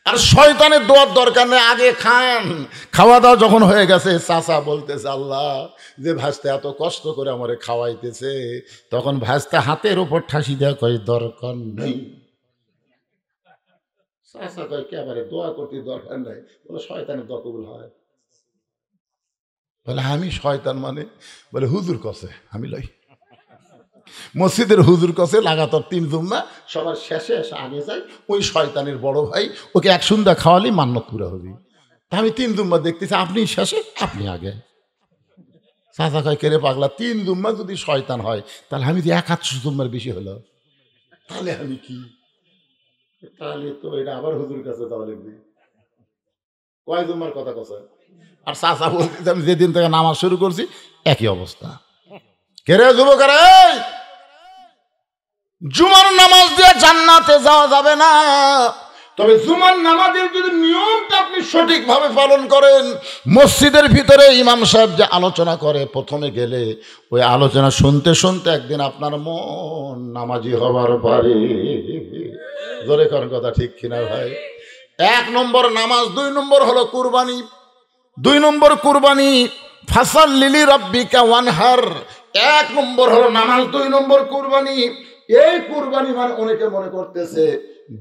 আর শয়তানের দোয়ার দরকার নেই, আগে খান। খাওয়া দাওয়া যখন হয়ে গেছে, চাচা বলতেছে, আল্লাহ যে ভাস্তা এত কষ্ট করে আমারে খাওয়াইতেছে, তখন ভাস্তা হাতের উপর ঠাসি দেওয়া কয় দরকার নেই। চাচা কয় কেবারে দোয়া করতে দরকার নাই। বলে শয়তানের দোয়া কবুল হয়? বলে আমি শয়তান মানে? বলে হুজুর কসে আমি লই, মসজিদের হুজুর কসে লাগাতার 3 জুম্মা, সবার শেষে এসে আগে যাই, ওই শয়তানের বড় ভাই, ওকে 1 সন্ধ্যা খাওয়ালি মান্যত পুরা হবে। তা আমি 3 জুম্মা দেখতেছি, আপনি শেষে আপনি আগে। চাচা কয় কেরে পাগলা, 3 জুম্মা যদি শয়তান হয়, তাহলে আমি যে 100 জুম্মার বেশি হলো, তাহলে আমি কি? তাহলে তো এটা আবার হুজুর কাছে যাওয়া লাগবে। কয় জুম্মার কথা কথা? আর চাচা বলতে, আমি যেদিন থেকে নামাজ শুরু করছি একই অবস্থা। কেরে যুবকেরা, জুমার নামাজ দিয়ে জান্নাতে যাওয়া যাবে না। তবে জুমার নামাজের যদি নিয়মটা আপনি সঠিকভাবে পালন করেন, মসজিদের ভিতরে ইমাম সাহেব যে আলোচনা করে প্রথমে গেলে, ওই আলোচনা শুনতে শুনতে একদিন আপনার মন নামাজি হবার পারে। জোরে করেন কথা, ঠিক কিনা ভাই? 1 নম্বর নামাজ, 2 নম্বর হলো কুরবানি। 2 নম্বর কুরবানি, ফাসাল্লি রাব্বিকা ওয়ানহার। 1 নম্বর হলো নামাজ, 2 নম্বর কুরবানি। এই কুরবানি মানে অনেকে মনে করতেছে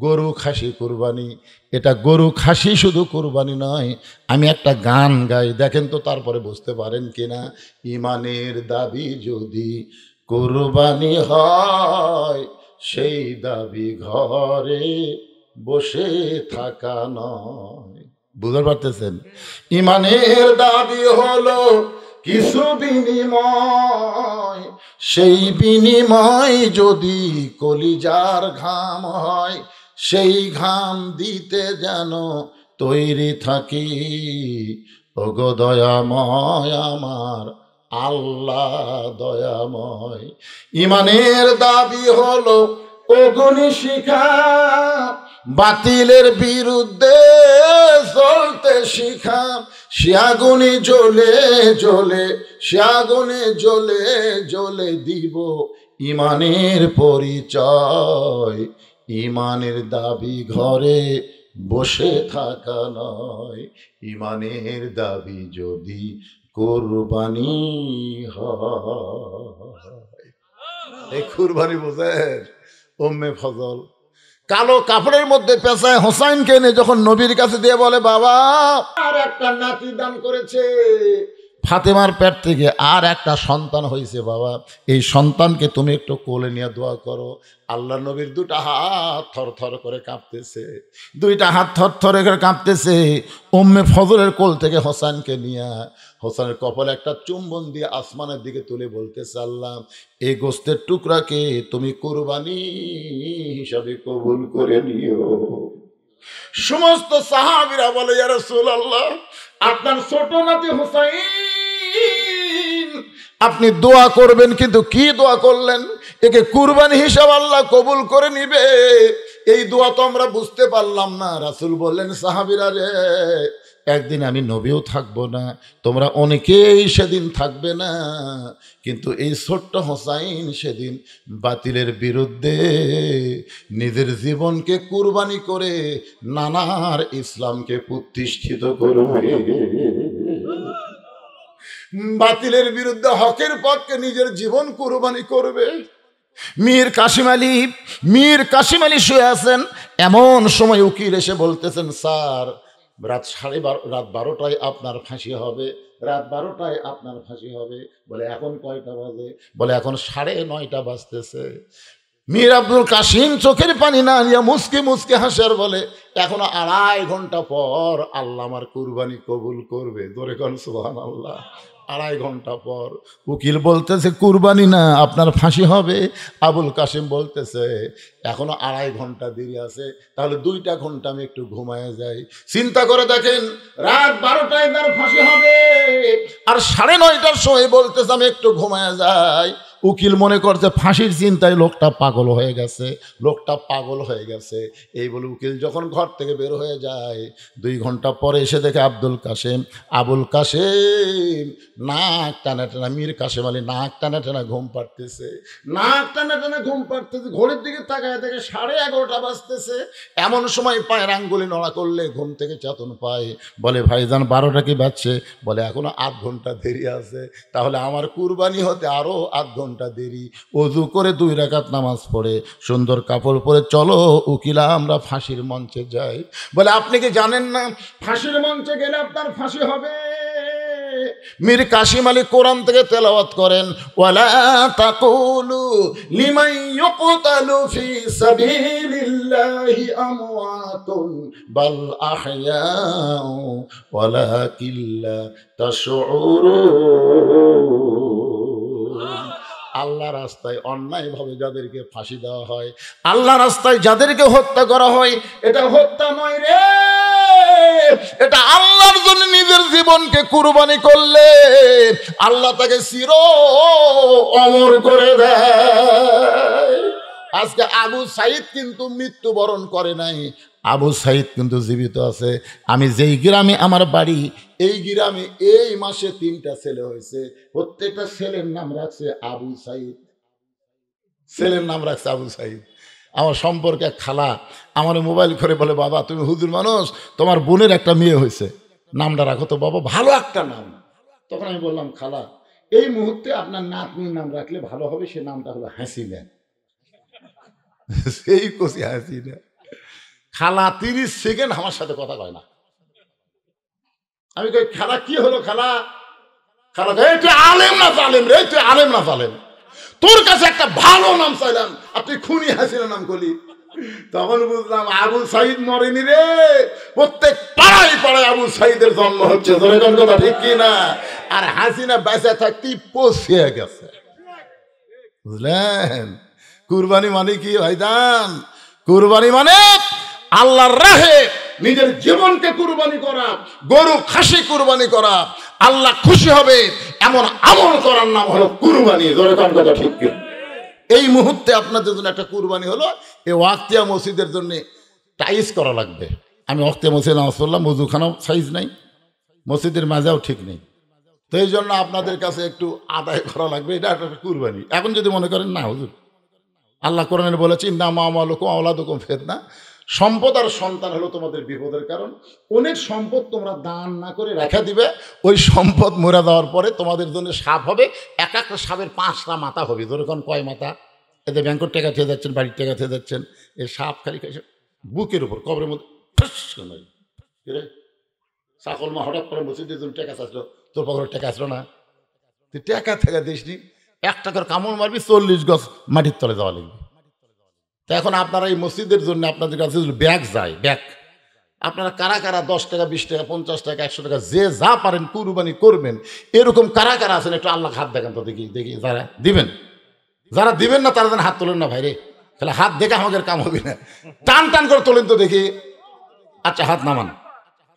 গরু খাসি কুরবানি। এটা গরু খাসি শুধু কুরবানি নয়। আমি একটা গান গাই, দেখেন তো তারপরে বুঝতে পারেন কিনা। ইমানের দাবি যদি কুরবানি হয়, সেই দাবি ঘরে বসে থাকা নয়। বুঝতে পারতেছেন? ইমানের দাবি হলো কিছু বিনিময়, সেই বিনিময় যদি কলিজার ঘাম হয়, সেই ঘাম দিতে যেন তৈরি থাকি। ওগো দয়াময় আমার আল্লাহ দয়াময়। ইমানের দাবি হলো অগ্নি শিখা, বাতিলের বিরুদ্ধে চলতে শিখা। সে আগুনে জ্বলে জ্বলে, সে আগুনে জ্বলে জ্বলে দিব ইমানের পরিচয়। ইমানের দাবি ঘরে বসে থাকা নয়, ইমানের দাবি যদি কুরবানি হয়। এই কুরবানি বোঝেন? উম্মে ফজল কালো কাপড়ের মধ্যে পেঁচায় হোসাইনকে এনে যখন নবীর কাছে দিয়ে বলে, বাবা আর একটা নাতি দান করেছে, ফাতেমার পেট থেকে আর একটা সন্তান হয়েছে, বাবা এই সন্তানকে তুমি একটু কোলে নিয়ে দোয়া করো। আল্লাহ নবীর দুটা হাত থর থর করে কাঁপতেছে, দুইটা হাত থর থর করে কাঁপতেছে। উম্মে ফজলের কোল থেকে হোসাইনকে নিয়ে হোসেনের কপালে একটা চুম্বন দিয়ে আসমানের দিকে তুলে বলতেছে, আল্লাহ এই গোস্তের টুকরাকে তুমি কুরবানি হিসাবে কবুল করে নিও। সমস্ত সাহাবীরা বলে, ইয়া রাসূলুল্লাহ, আপনার ছোট নাতি হুসাইন, আপনি দোয়া করবেন, কিন্তু কি দোয়া করলেন? একে কুরবানি হিসাব আল্লাহ কবুল করে নিবে, এই দোয়া তো আমরা বুঝতে পারলাম না। রাসূল বললেন, সাহাবীরা রে, একদিন আমি নবীও থাকবো না, তোমরা অনেকেই সেদিন থাকবে না, কিন্তু এই ছোট্ট হোসাইন সেদিন বাতিলের বিরুদ্ধে নিজের জীবনকে কুরবানি করে নানার ইসলামকে প্রতিষ্ঠিত করবে। বাতিলের বিরুদ্ধে হকের পক্ষে নিজের জীবন কুরবানি করবে। মীর কাশিম আলী শুয়ে আছেন, এমন সময় উকিল এসে বলতেছেন, স্যার রাত 12টায় আপনার ফাঁসি হবে, রাত 12টায় আপনার ফাঁসি হবে। বলে এখন কয়টা বাজে? বলে এখন 9:30 বাজতেছে। মীর আব্দুল কাসিম চোখের পানি না নিয়ে মুসকে মুসকে হাসার বলে, এখনো 2.5 ঘন্টা পর আল্লাহ আমার কুরবানি কবুল করবে। জোরে কোন সুবহানাল্লাহ। 2.5 ঘন্টা পর। উকিল বলতেছে কুরবানি না, আপনার ফাঁসি হবে। আবুল কাসিম বলতেছে এখনো 2.5 ঘন্টা দেরি আছে, তাহলে 2টা ঘন্টা আমি একটু ঘুমায় যাই। চিন্তা করে দেখেন, রাত 12টায় তার ফাঁসি হবে, আর 9:30টার সময় বলতেছে আমি একটু ঘুমায় যাই। উকিল মনে করছে ফাঁসির চিন্তায় লোকটা পাগল হয়ে গেছে। এই বলে উকিল যখন ঘর থেকে বের হয়ে যায়, 2 ঘন্টা পরে এসে দেখে আবুল কাসেম নাক টানা টানা, মীর কাসেম আলী নাক টানা টানা ঘুম পাড়তেছে। ঘড়ির দিকে তাকায় দেখে 11:30 বাজতেছে। এমন সময় পায়ের আঙ্গুলি নড়া করলে ঘুম থেকে চেতন পায়। বলে, ভাইজান 12টা কি বাজছে? বলে এখনো 8 ঘন্টা দেরি আছে। তাহলে আমার কুরবানি হতে আরো 8 ঘন্টা দেরি। ওযু করে 2 রাকাত নামাজ পড়ে সুন্দর কাপড় পরে চলো উকিলা আমরা ফাঁসির মঞ্চে যাই। বলে, আপনি কি জানেন না ফাঁসির মঞ্চে গেলে আপনার ফাঁসি হবে? মীর কাসিম আলী কোরআন থেকে তেলাওয়াত করেন, ওয়ালা তাকুলু লিমান ইউকতালু ফি সাবিলিল্লাহি আমওয়াতুন বাল আহইয়াউ ওয়ালাকিন লা তাশউরুন। আল্লাহ রাস্তায় অন্যায়ভাবে যাদেরকে ফাঁসি দেওয়া হয়, আল্লাহ রাস্তায় যাদেরকে হত্যা করা হয়, এটা হত্যা নয় রে, এটা আল্লাহর জন্য নিজের জীবনকে কুরবানি করলে আল্লাহ তাকে চির অমর করে দেয়। আজকে আবু সাইদ কিন্তু মৃত্যুবরণ করে নাই, আবু সাইদ কিন্তু জীবিত আছে। আমি যেই গ্রামে আমার বাড়ি, এই গ্রামে এই মাসে 3টা ছেলে হয়েছে, প্রত্যেকটা ছেলের নাম রাখছে আবু সাইদ। আমার সম্পর্কে এক খালা আমার মোবাইল করে বলে, বাবা তুমি হুজুর মানুষ, তোমার বোনের একটা মেয়ে হয়েছে, নামটা রাখো তো বাবা, ভালো একটা নাম। তখন আমি বললাম, খালা এই মুহূর্তে আপনার নাতনির নাম রাখলে ভালো হবে, সে নামটা হলো হাসিনা। সেই কষি হাসিনা। খালা 30 সেকেন্ড আমার সাথে কথা কয় না। আমি কই, খালা কি হলো খালা? খালা তুই আলেম না জালেম রে, তুই আলেম না জালেম, তোর কাছে একটা ভালো নাম চাইলাম আর তুই খুনি হাসিনা নাম করলি। তখন বুঝলাম আবু সাইদ মরেনি রে, প্রত্যেক পাড়ায় পাড়ায় আবু সাইদের জন্ম হচ্ছে। কথা ঠিক কি না? আর হাসিনা বেঁচে থাকতেই পৌঁছে গেছে। বুঝলেন? কুরবানি মানে কি ভাইজান? কুরবানি মানে আল্লাহর রাহে নিজের জীবনকে কুরবানি করা, গরু খাসি কুরবানি করা, আল্লাহ খুশি হবে এমন আমল করার নাম হলো কুরবানি। কথা ঠিক কি? এই মুহূর্তে আপনাদের জন্য একটা কুরবানি হলো, এই ওয়াক্তিয়া মসজিদের জন্য টাইস করা লাগবে। আমি ওয়াক্তিয়া মসজিদ নামাজ পড়লাম, মজুখানাও সাইজ নাই, মসজিদের মাজাও ঠিক নেই, তো এই জন্য আপনাদের কাছে একটু আদায় করা লাগবে, এটা একটা কুরবানি। এখন যদি মনে করেন না হুজুর, আল্লাহ কোরআনে বলেছে ইন্নামা আমওয়ালুকুম আওলাদুকুম ফিতনা, সম্পদ আর সন্তান হলো তোমাদের বিপদের কারণ। অনেক সম্পদ তোমরা দান না করে রেখে দিবে, ওই সম্পদ মরে দেওয়ার পরে তোমাদের জন্য সাপ হবে, এক একটা সাপের 5টা মাথা হবে। যেরকম কয় মাথা? এতে ব্যাংকের টাকা খেয়ে যাচ্ছেন, বাড়ির টাকা খেয়ে যাচ্ছেন, এই সাপ খালি খাইছে বুকের উপর, কবরের মধ্যে রে চাকল মা হঠাৎ করে মসজিদের জন্য টাকা চাইছিল, তোর পকেটের টাকা আসলো না, তুই টাকা থেকে দিসনি, 1 টাকার কামড় মারবি 40 গজ মাটির তলে যাওয়া লাগবে। তা এখন আপনারা এই মসজিদের জন্য আপনাদের কাছে ব্যাগ যায়, ব্যাগ আপনারা কারা কারা 10 টাকা 20 টাকা 50 টাকা 100 টাকা যে যা পারেন কুরবানি করবেন, এরকম কারা কারা আছেন একটু আল্লাহ হাত দেখান তো দেখি, দেখি যারা দিবেন, যারা দিবেন না তারা যেন হাত তোলেন না ভাই রে, তাহলে হাত দেখে আমাদের কাম হবে না, টান টান করে তোলেন তো দেখি। আচ্ছা হাত নামান,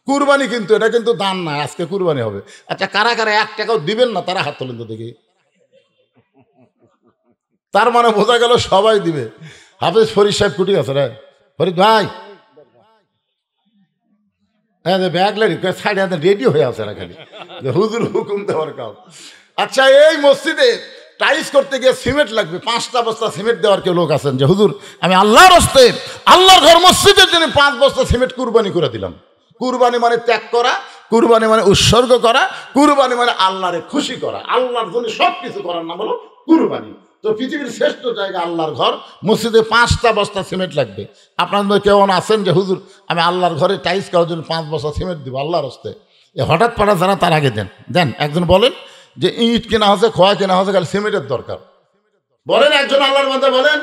কুরবানি কিন্তু এটা কিন্তু দান না, আজকে কুরবানি হবে। আচ্ছা কারা কারা 1 টাকাও দিবেন না তারা হাত তোলেন তো দেখি। তার মানে বোঝা গেল সবাই দিবে। হাফেজ ফরিদ সাহেব কুটি আছে রে, ফরিদ ভাই হ্যাঁ ব্যাগ লাগি সাইডে রেডি হয়ে আছে না, খালি হুজুর হুকুম দেওয়ার কাজ। আচ্ছা এই মসজিদে টাইলস করতে গিয়ে সিমেন্ট লাগবে, 5টা বস্তা সিমেন্ট দেওয়ার কেউ লোক আছেন যে হুজুর আমি আল্লাহর হস্তে আল্লাহর ঘর মসজিদের জন্য 5 বস্তা সিমেন্ট কুরবানি করে দিলাম। কুরবানি মানে ত্যাগ করা, কুরবানি মানে উৎসর্গ করা, কুরবানি মানে আল্লাহরে খুশি করা, আল্লাহর জন্য সব কিছু করার নাম হলো কুরবানি। তো পৃথিবীর শ্রেষ্ঠ জায়গা আল্লাহর ঘর, মসজিদে 5টা বস্তা সিমেন্ট লাগবে। আপনাদের কেউ আছেন যে হুজুর আমি আল্লাহর ঘরে টাইলস করার জন্য 5 বস্তা সিমেন্ট দিব আল্লাহর হস্তে, হঠাৎ পাড়া যারা তার আগে দেন দেন। একজন বলেন যে ইট কেনা হচ্ছে, খোয়া কেনা হচ্ছে, খালি সিমেন্টের দরকার। বলেন একজন আল্লাহর মধ্যে বলেন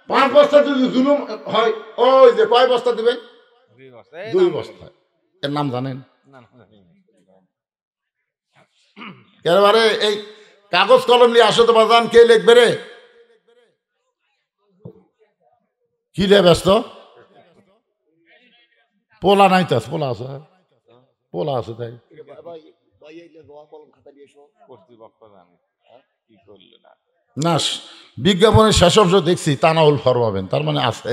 5 বস্তা যদি জুলুম হয়, ওই যে কয় বস্তা দিবেন? 2 বস্তা। এর নাম জানেন? এবারে এই কাগজ কলম নিয়ে আসো তো বাজান, কে লিখবে রে? কি রে ব্যস্ত? পোলা নাই তো? পোলা আছে, পোলা আছে তাই না। বিজ্ঞাপনের শেষ অংশ দেখছি তানাউল ফরমাবেন, তার মানে আছে।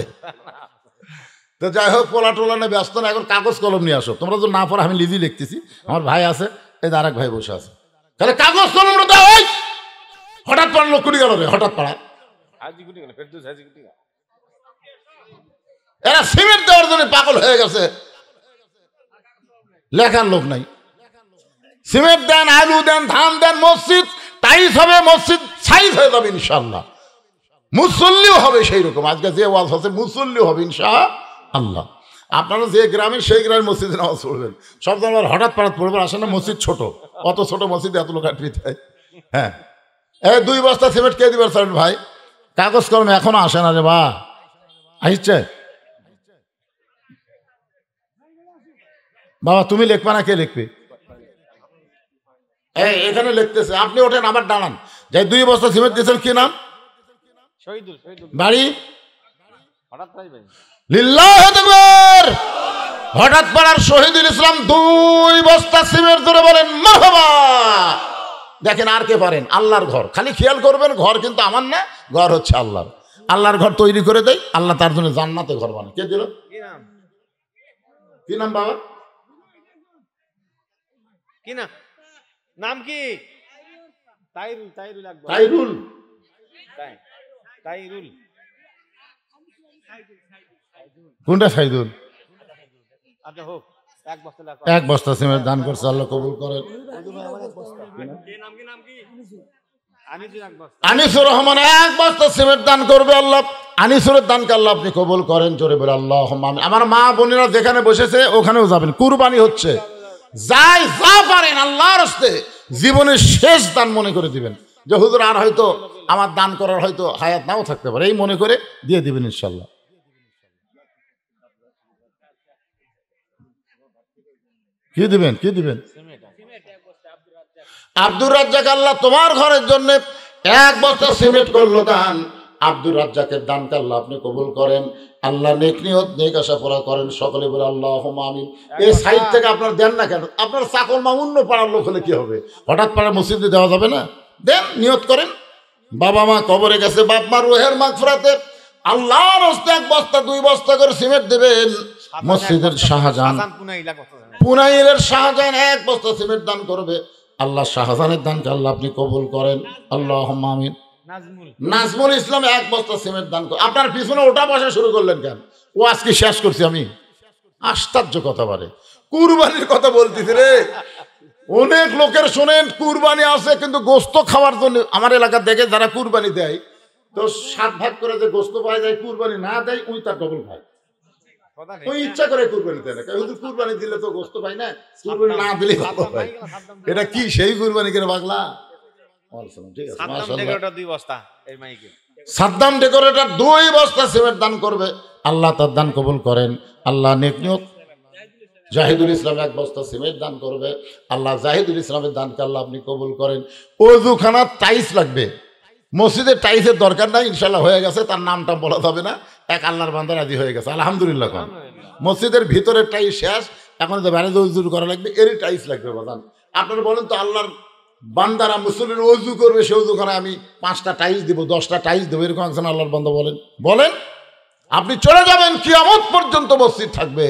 তো যাই হোক পোলা টোলা নিয়ে ব্যস্ত না, এখন কাগজ কলম নিয়ে আসো। তোমরা তো না পড়া, আমি লিজি লিখতেছি, আমার ভাই আছে, এই আরেক ভাই বসে আছে, তাহলে কাগজ কলম দাও। হঠাৎ পাড়া লোক কুটি গেল রে, হঠাৎ পাড়া এরা সিমেন্ট দেওয়ার জন্য পাগল হয়ে গেছে, লেখার লোক নাই। সিমেন্ট দেন, আলু দেন, ধান দেন, মসজিদ টাইলস হবে, মসজিদ সাইজ হয়ে যাবে ইনশাআল্লাহ, মুসল্লিও হবে সেই রকম। আজকে যে ওয়াজ হচ্ছে মুসল্লিও হবে ইনশাআল্লাহ। আপনারা যে গ্রামে সেই গ্রামের মসজিদে নামাজ পড়বেন, সব ধরনের হঠাৎ পাড়াত পড়বেন। আসলে না মসজিদ ছোট, অত ছোট মসজিদে এত লোক আটবিতে হয়। হ্যাঁ এই 2 বস্তা সিমেন্ট কে দিবেন স্যার ভাই? কাগজ কলম এখনো আসে না রে বা, আসছে বাবা, তুমি লিখবা না কে লিখবে? এখানে লিখতেছে, আপনি ওঠেন আবার দাঁড়ান। যাই 2 বস্তা সিমেন্ট দিয়েছেন, কি নাম? বাড়ি লিল্লাহ আকবার। হঠাৎ পাড়ার শহীদুল ইসলাম 2 বস্তা সিমেন্ট ধরে বলেন মারহাবা। দেখেন আর কে পারেন? আল্লাহর ঘর, খালি খেয়াল করবেন ঘর কিন্তু আমার না, ঘর হচ্ছে আল্লাহর। আল্লাহর ঘর তৈরি করে দেয়, আল্লাহ তার জন্য জান্নাতে ঘর বানায়। কে দিল? কি নাম বাবা? কি না নাম? কি? তাইরুল। তাইরুল আকবর। তাইরুল? তাইরুল কোনটা সাইদুল? আচ্ছা হোক, 1 বস্তা সিমেন্ট দান করছে, আল্লাহ কবুল করেন। আনিসুর রহমান 1 বস্তা সিমেন্ট দান করবে আল্লাহ। আনিসুরের দানকে আল্লাহ আপনি কবুল করেন, জোরে বলে আল্লাহুম্মা আমিন। আমার মা বোনেরা যেখানে বসেছে ওখানেও যাবেন, কুরবানি হচ্ছে, যাই যা পারেন আল্লাহর হস্তে জীবনের শেষ দান মনে করে দিবেন, যে হুজুর আর হয়তো আমার দান করার হয়তো হায়াত নাও থাকতে পারে, এই মনে করে দিয়ে দিবেন ইনশাল্লাহ। কি দিবেন? কি দিবেন? আব্দুর রাজ্জাক, আল্লাহ তোমার ঘরের জন্য 1 বস্তা সিমেন্ট করলো দান। আব্দুর রাজ্জাকের দানকে আল্লাহ আপনি কবুল করেন, আল্লাহ নেক নিয়ত নেক আশা পুরা করেন। সকলে বলে আল্লাহুম্মা আমিন। এই সাইড থেকে আপনার দেন না কেন? আপনার চাকর মা অন্য পাড়ার লোক হলে কি হবে? হঠাৎ পাড়ার মসজিদে দেওয়া যাবে না? দেন, নিয়ত করেন। বাবা মা কবরে গেছে, বাপ মা রুহের মাগফিরাতে আল্লাহর হস্তে 1 বস্তা 2 বস্তা করে সিমেন্ট দেবেন। মসজিদের শাহজাহান, পুনাইলের শাহজাহান 1 বস্তা সিমেন্ট দান করবে। আল্লাহ শাহজাহানের দানকে আল্লাহ আপনি কবুল করেন, আল্লাহুম্মা আমিন। নাজমুল ইসলাম 1 বস্তা সিমেন্ট দান করে। আপনার পিছনে ওটা বসা শুরু করলেন কেন? ও আজকে শেষ করছি আমি। আশ্চর্য কথা বলে, কুরবানির কথা বলতেছি রে। অনেক লোকের শোনেন কুরবানি আছে কিন্তু গোস্ত খাওয়ার জন্য। আমার এলাকা দেখে যারা কুরবানি দেয় তো 7 ভাগ করে যে গোস্ত পাওয়া যায়, কুরবানি না দেয় ওই তার ডবল ভাই। ওই ইচ্ছা করে কুরবানি দেয় না, হুজুর কুরবানি দিলে তো গোস্ত পাই না, কুরবানি না দিলে ভালো পাই। এটা কি সেই কুরবানি করে পাগলা? ঠিক আছে, সাদ্দাম ডেকোরেটর 2 বস্তা সিমেন্ট দান করবে, আল্লাহ তার দান কবুল করেন। আল্লাহ নেক নিয়ত। জাহিদুল ইসলাম 1 বস্তা সিমেন্ট দান করবে, আল্লাহ জাহিদুল ইসলামের দানকে আল্লাহ আপনি কবুল করেন। ওযুখানা টাইলস লাগবে, মসজিদে টাইলসের দরকার নাই, ইনশাল্লাহ হয়ে গেছে, তার নামটা বলা যাবে না। এক আল্লাহর বান্দা রাজি হয়ে গেছে, আলহামদুলিল্লাহ। কোন মসজিদের ভিতরের টাইলস শেষ, এখন তো বাইরে ওযু করা লাগবে, এরই টাইলস লাগবে বাদান। আপনারা বলেন তো আল্লাহর বান্দারা মুসলিমের ওযু করবে, সে ওযুখানে আমি 5টা টাইলস দিব, 10টা টাইলস দেবো, এরকম একজন আল্লাহর বান্দা বলেন? আপনি চলে যাবেন, কিয়ামত পর্যন্ত মসজিদ থাকবে।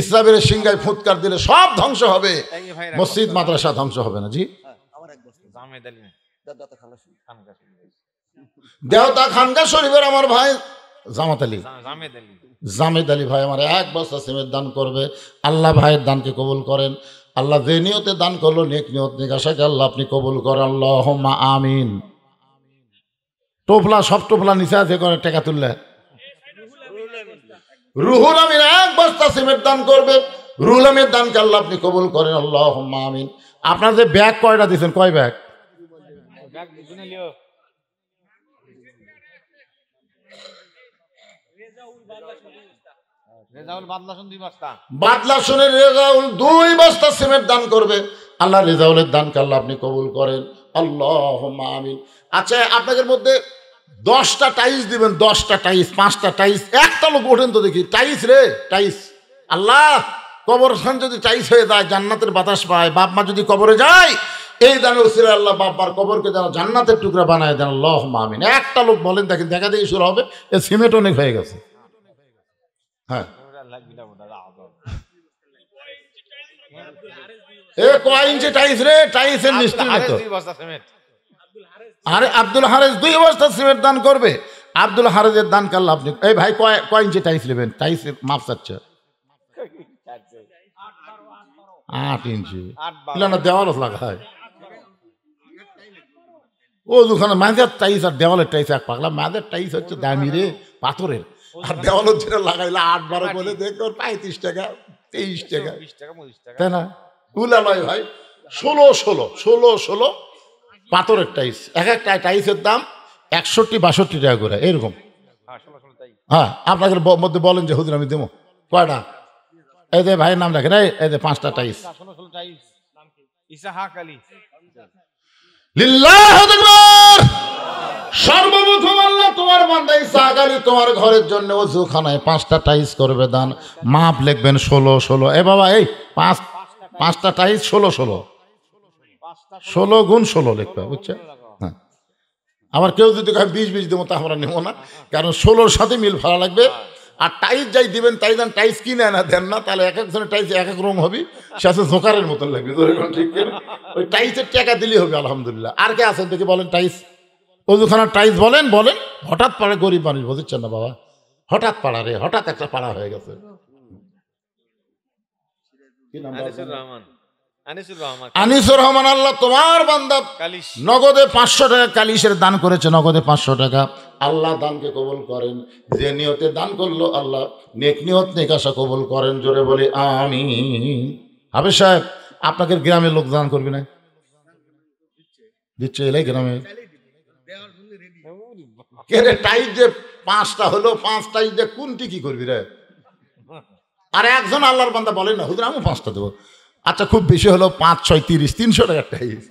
ইসরায়েলের সিংহায় ফুৎকার দিলে সব ধ্বংস হবে, মসজিদ মাদ্রাসা ধ্বংস হবে না। জি, দেওতা খানকা শরীফের আমার ভাই জামেদ আলী ভাই আমার 1 বস্তা সিমেন্ট দান করবে, আল্লাহ ভাইয়ের দানকে কবুল করেন। আল্লাহ যে নিয়তে দান করলো নেক নিয়ত নেক আশাকে আল্লাহ আপনি কবুল করেন, আল্লাহুম্মা আমিন। টোপলা, সব টোপলা নিচে আছে করে টাকা তুললে। রুহুল আমিন 1 বস্তা সিমেন্ট দান করবে, রুহুল আমিনের দানকে আল্লাহ আপনি কবুল করেন, আল্লাহুম্মা আমিন। আপনার যে ব্যাগ কয়টা দিয়েছেন, কয় ব্যাগ? বাদলাসনের রেজাউল 2 বস্তা সিমেন্ট দান করবে, আল্লাহ রেজাউলের দানকে আল্লাহ আপনি কবুল করেন, আল্লাহুম্মা আমিন। আচ্ছা, আপনাদের মধ্যে 10টা টাইলস দিবেন, 10টা টাইলস, 5টা টাইলস। একটা লোক ওঠেন তো দেখি, টাইলস রে টাইলস। আল্লাহ কবরস্থান যদি টাইলস হয়ে যায়, জান্নাতের বাতাস পায়, বাপ মা যদি কবরে যায়, এই দানে উসিলে আল্লাহ বাপ মার কবরকে যেন জান্নাতের টুকরা বানায় দেন, আল্লাহুম্মা আমিন। একটা লোক বলেন, দেখেন, দেখা দেখি শুরু হবে। এ সিমেন্ট অনেক হয়ে গেছে। হ্যাঁ, এ কয় ইঞ্চি টাইলস রে? টাইলসের মিস্ত্রি না তো। আরে আব্দুল হারেস 2 বস্তা সিমেন্ট দান করবে, আব্দুল হারেজের দান কাল্লা আপনি। এই ভাই কয় ইঞ্চি টাইলস নেবেন? টাইলসের মাপ চাচ্ছে 8 ইঞ্চি। না, দেওয়াল লাগায় ও দুখানে মাঝের টাইলস আর দেওয়ালের টাইলস এক পাগলা। মাঝের টাইলস হচ্ছে দামি রে, পাথরের, আর দেওয়ালের যেটা লাগাইলে 8-12 বলে দেখো 35 টাকা 23 টাকা, তাই না? উলা নয় ভাই, 16 পাথরের টাইলস। একটা টাইলসের দাম 61-62 টাকা করে, এরকম। হ্যাঁ, আপনাদের মধ্যে বলেন যে হুজুর আমি দেবো কয়টা? এই যে ভাইয়ের নাম রাখেন, এই যে 5টা টাইলস। সর্বপ্রথম আল্লাহ তোমার বান্দা ইসহাক আলী তোমার ঘরের জন্য ওযুখানায় 5টা টাইলস করবে দান। মাপ লিখবেন 16। এ বাবা, এই 5টা টাইলস 16 গুণ 16 লিখবে, বুঝছেন? হ্যাঁ, আবার কেউ যদি 20 দেবো তা আমরা নেব না, কারণ 16-র সাথে মিল ভালো লাগবে। আর টাইলস যাই দিবেন তাই দেন, টাইলস কিনে না দেন না, তাহলে এক একজনের টাইলস এক এক রং হবে, সে আছে জোকারের মতন লাগবে। ঠিক, ওই টাইলসের টাকা দিলেই হবে, আলহামদুলিল্লাহ। আর কে আছেন দেখি বলেন টাইলস, ওযুখানার টাইলস বলেন। হঠাৎ পাড়া গরিব মানুষ, বুঝছেন না বাবা, হঠাৎ পাড়া রে, হঠাৎ একটা পাড়া হয়ে গেছে। আনিসুর রহমান, আল্লাহ তোমার বান্দা নগদে 500 টাকা কালিশের দান করেছে, নগদে 500 টাকা। আল্লাহ দানকে কবুল করেন, যে নিয়তে দান করলো আল্লাহ নেক নিয়ত নেক আশা কবুল করেন, জোরে বলি আমিন। হাফেজ সাহেব, আপনাকে গ্রামের লোক দান করবি না? দিচ্ছে এলাই গ্রামে। কে রে, টাইট যে 5টা হলো, 5 টাইট যে কোনটি কি করবি রে? আর একজন আল্লাহর বান্দা বলেন না হুজুর আমি 5টা দেবো। আচ্ছা, খুব বেশি হলো 5, 6, 30, 300 টাকা টাইট।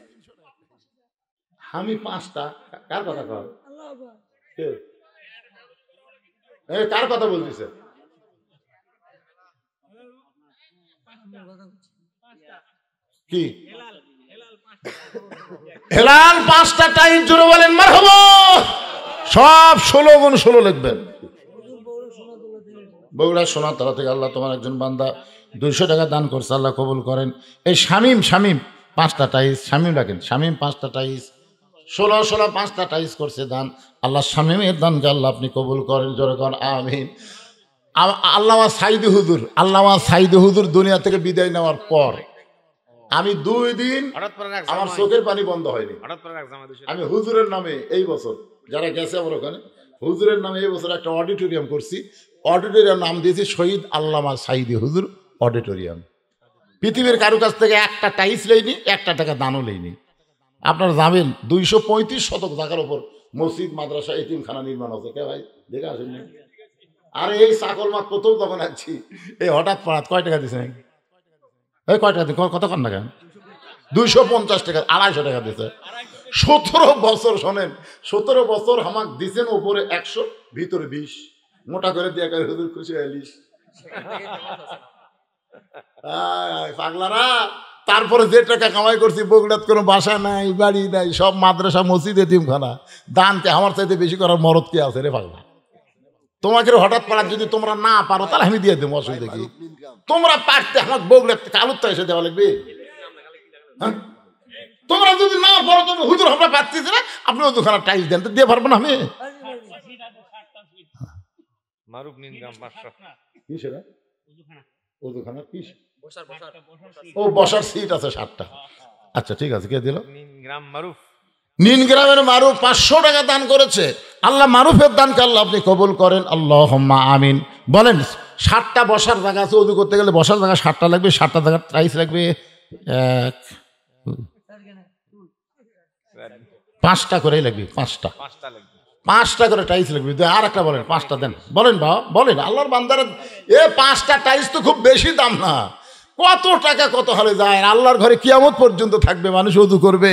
আমি 5টা, কার কথা কয়? কার কথা বলতেছে? কি হেলাল 5টা টাইট, জোরে বলেন মারহাবা। সব 16 গুণ 16 লিখবেন। বগুড়া সোনাতলা থেকে আল্লাহ তোমার একজন বান্দা 200 টাকা দান করছে, আল্লাহ কবুল করেন। এই শামিম 5টা টাইস, শামিম রাখেন, শামিম 5টা টাইস, 16 5টা টাইস করছে দান। আল্লাহ শামিমের দানকে আল্লাহ আপনি কবুল করেন, জোরে করেন আমিন। আল্লামা সাইদি হুজুর, আল্লামা সাইদি হুজুর দুনিয়া থেকে বিদায় নেওয়ার পর আমি 2 দিন আমার চোখের পানি বন্ধ হয়নি। আমি হুজুরের নামে এই বছর, যারা গেছে আমার ওখানে, হুজুরের নামে এই বছর একটা অডিটোরিয়াম করছি। অডিটোরিয়াম নাম দিয়েছি শহীদ আল্লামা সাইদি হুজুর অডিটোরিয়াম। পৃথিবীর কারো কাছ থেকে একটা টাইস লেইনি, একটা টাকা দানও লেইনি। আপনারা জানেন 235 শতক জায়গার উপর মসজিদ, মাদ্রাসা, এতিমখানা নির্মাণ হচ্ছে। কে ভাই দেখে আসেন? আর এই চাকল মাঠ প্রথম তখন আছি, এই হঠাৎ পাড়াত কয় টাকা দিছে? এই কয় টাকা দিচ্ছে? কতক্ষণ টাকা? 250 টাকা, 250 টাকা দিছে। 17 বছর, শোনেন, 17 বছর আমাকে দিছেন উপরে 100, ভিতরে 20, মোটা করে দিয়ে করে হুজুর খুশি হইলিস পাগলারা। তারপরে যে টাকা কামাই করছি, বগুড়াত কোনো বাসা নাই, বাড়ি নাই, সব মাদ্রাসা, মসজিদ, এতিমখানা। দানকে আমার চাইতে বেশি করার মরদ কে আছে রে পাগলা? তোমাকে হঠাৎ পাড়ার যদি তোমরা না পারো তাহলে আমি দিয়ে দেবো, অসুবিধা কি? তোমরা পারতে আমার বগুড়াত কালুরটা এসে দেওয়া লাগবে। তোমরা যদি না পারো, তবে হুজুর আমরা পাচ্ছি না, আপনি ওখানে টাইলস দেন, তো দিয়ে পারবো না আমি। ও বসার সিট আছে 7টা। আচ্ছা ঠিক আছে, কে দিল? নিন গ্রামের মারুফ 500 টাকা দান করেছে। আল্লাহ মারুফের দানকে আল্লাহ আপনি কবুল করেন, আল্লাহুম্মা আমিন। বলেন 7টা বসার জায়গা আছে, ওযু করতে গেলে বসার জায়গা 7টা লাগবে, 7টা জায়গা টাইলস লাগবে 5টা করেই লাগবে, 5টা করে টাইলস লাগবে। আর একটা বলেন 5টা দেন, বলেন বাবা বলেন। আল্লাহর বান্দারা, 5টা টাইলস তো খুব বেশি দাম না, কত টাকা কত হারে যায়। আল্লাহর ঘরে কিয়ামত পর্যন্ত থাকবে, মানুষ ওযু করবে,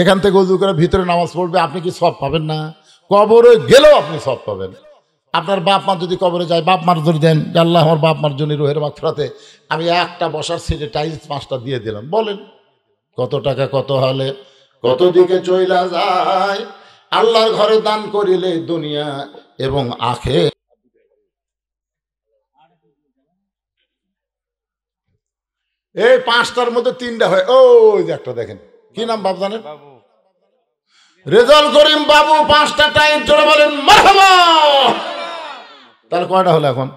এখান থেকে ওযু করে ভিতরে নামাজ পড়বে, আপনি কি সওয়াব পাবেন না? কবরে গেলেও আপনি সওয়াব পাবেন। আপনার বাপ মা যদি কবরে যায়, বাপ মার জন্য দেন যে আল্লাহ আমার বাপ মার জন্য রোহের মাগফিরাতে আমি একটা বসার সিটে টাইলস 5টা দিয়ে দিলাম। বলেন কত টাকা কত হলে কত দিকে চইলা যায়। আল্লাহর ঘরে দান করিলে দুনিয়া এবং আখিরাত। এই 5টার মধ্যে 3টা হয়। ওই যে একটা দেখেন, কি নাম বাপ জানেন? রেজাল করিম বাবু। 5টা টাইম জোরে বলেন মারহাবা। তাহলে কয়টা হলো এখন?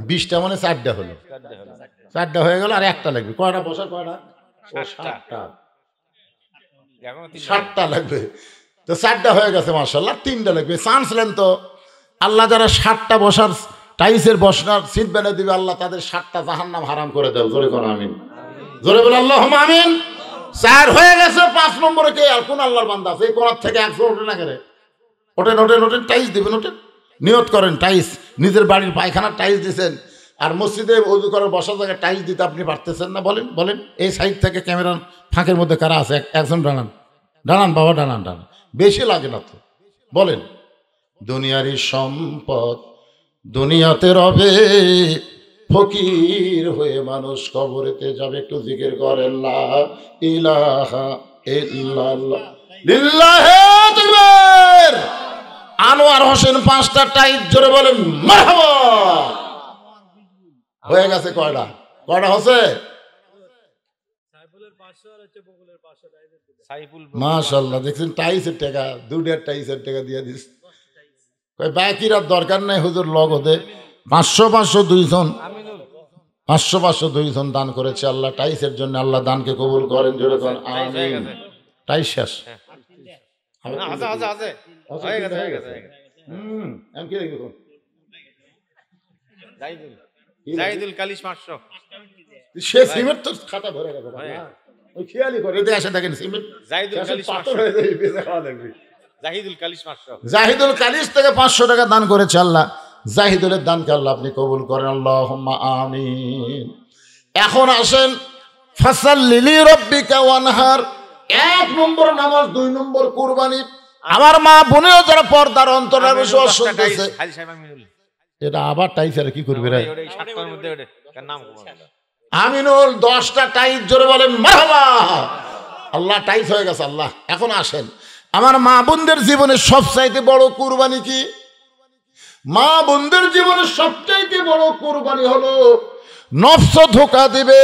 20টা মানে 4টা হলো। 4টা হয়ে গেল, আর একটা লাগবে। কয়টা বসার? কয়টা? 7টা লাগবে। তো 4টা হয়ে গেছে মাশাআল্লাহ। 3টা লাগবে। চান্স নেন তো। আল্লাহ যারা 7টা বসার টাইসের বসার সিট বানিয়ে দিবে, আল্লাহ তাদের 7টা জাহান্নাম হারাম করে দেব। জোরে কোন আমিন। জোরে বলে আল্লাহুম্মা আমিন। 4 হয়ে গেছে। 5 নম্বরে কে? আর কোন আল্লাহর বান্দা আছে? এই কোণার থেকে 100 ওঠে না করে? ওঠেন ওঠেন ওঠেন, টাইস দিবেন, ওঠেন, নিয়ত করেন টাইস। নিজের বাড়ির পায়খানার টাইস দিচ্ছেন, আর মসজিদে ওযু করার বসার জায়গায় টাইস দিতে আপনি পারতেছেন না। বলেন বলেন। এই সাইড থেকে ক্যামেরার ফাঁকের মধ্যে কারা আছে? একজন দাঁড়ান, দাঁড়ান বাবা, দাঁড়ান দাঁড়ান, বেশি লাগে না তো। বলেন দুনিয়ারই সম্পদ দুনিয়াতে রবে, ফকির হয়ে মানুষ কবরেতে যাবে। একটু জিকির করেন লা ইলাহা ইল্লাল্লাহ লিল্লাহি তাকবীর। আনোয়ার হোসেন 5টা টাইট জোরে বলেন মারহাবা। হয়ে গেছে কয়টা? কয়টা হচ্ছে? মাশাআল্লাহ। দেখছেন টাইসের টাকা, 2টা টাইসের টাকা দিয়ে দিস। বাকির আর দরকার নাই হুজুর, লগদে 500 2জন 500 2জন দান করেছে আল্লাহ টাইসের জন্য। আল্লাহ দানকে কবুল করেন, জোরে করেন আমিন। টাইস শেষ। সে সিমেন্ট তো খাতা ভরে গেছে, ওই খেয়ালি করে এসে দেখেন সিমেন্ট পাথর হয়ে যাবে, বেঁচে খাওয়া লাগবে। জাহিদুল কালিস থেকে 500 টাকা দান করেছে আল্লাহ। জাহিদুলের দানকে আল্লাহ আপনি কবুল করেন, আল্লাহুম্মা আমিন। এখন আসেন ফাসাল্লি লিরাব্বিকা ওয়ানহার। 1 নম্বর নামাজ, 2 নম্বর কুরবানি। আমার মা বোনেরা যারা পর্দার অন্তরে বসে শুনতেছে, এটা আবার টাইসের কি করবে রে? আমিনুল 10টা টাইস জোরে বলেন মারহাবা। আল্লাহ টাইস হয়ে গেছে আল্লাহ। এখন আসেন, আমার মা বোনদের জীবনের সবচাইতে বড় কুরবানি কি? মা বোনদের জীবনের সবচাইতে বড় কুরবানি হলো নফস ধোঁকা দিবে,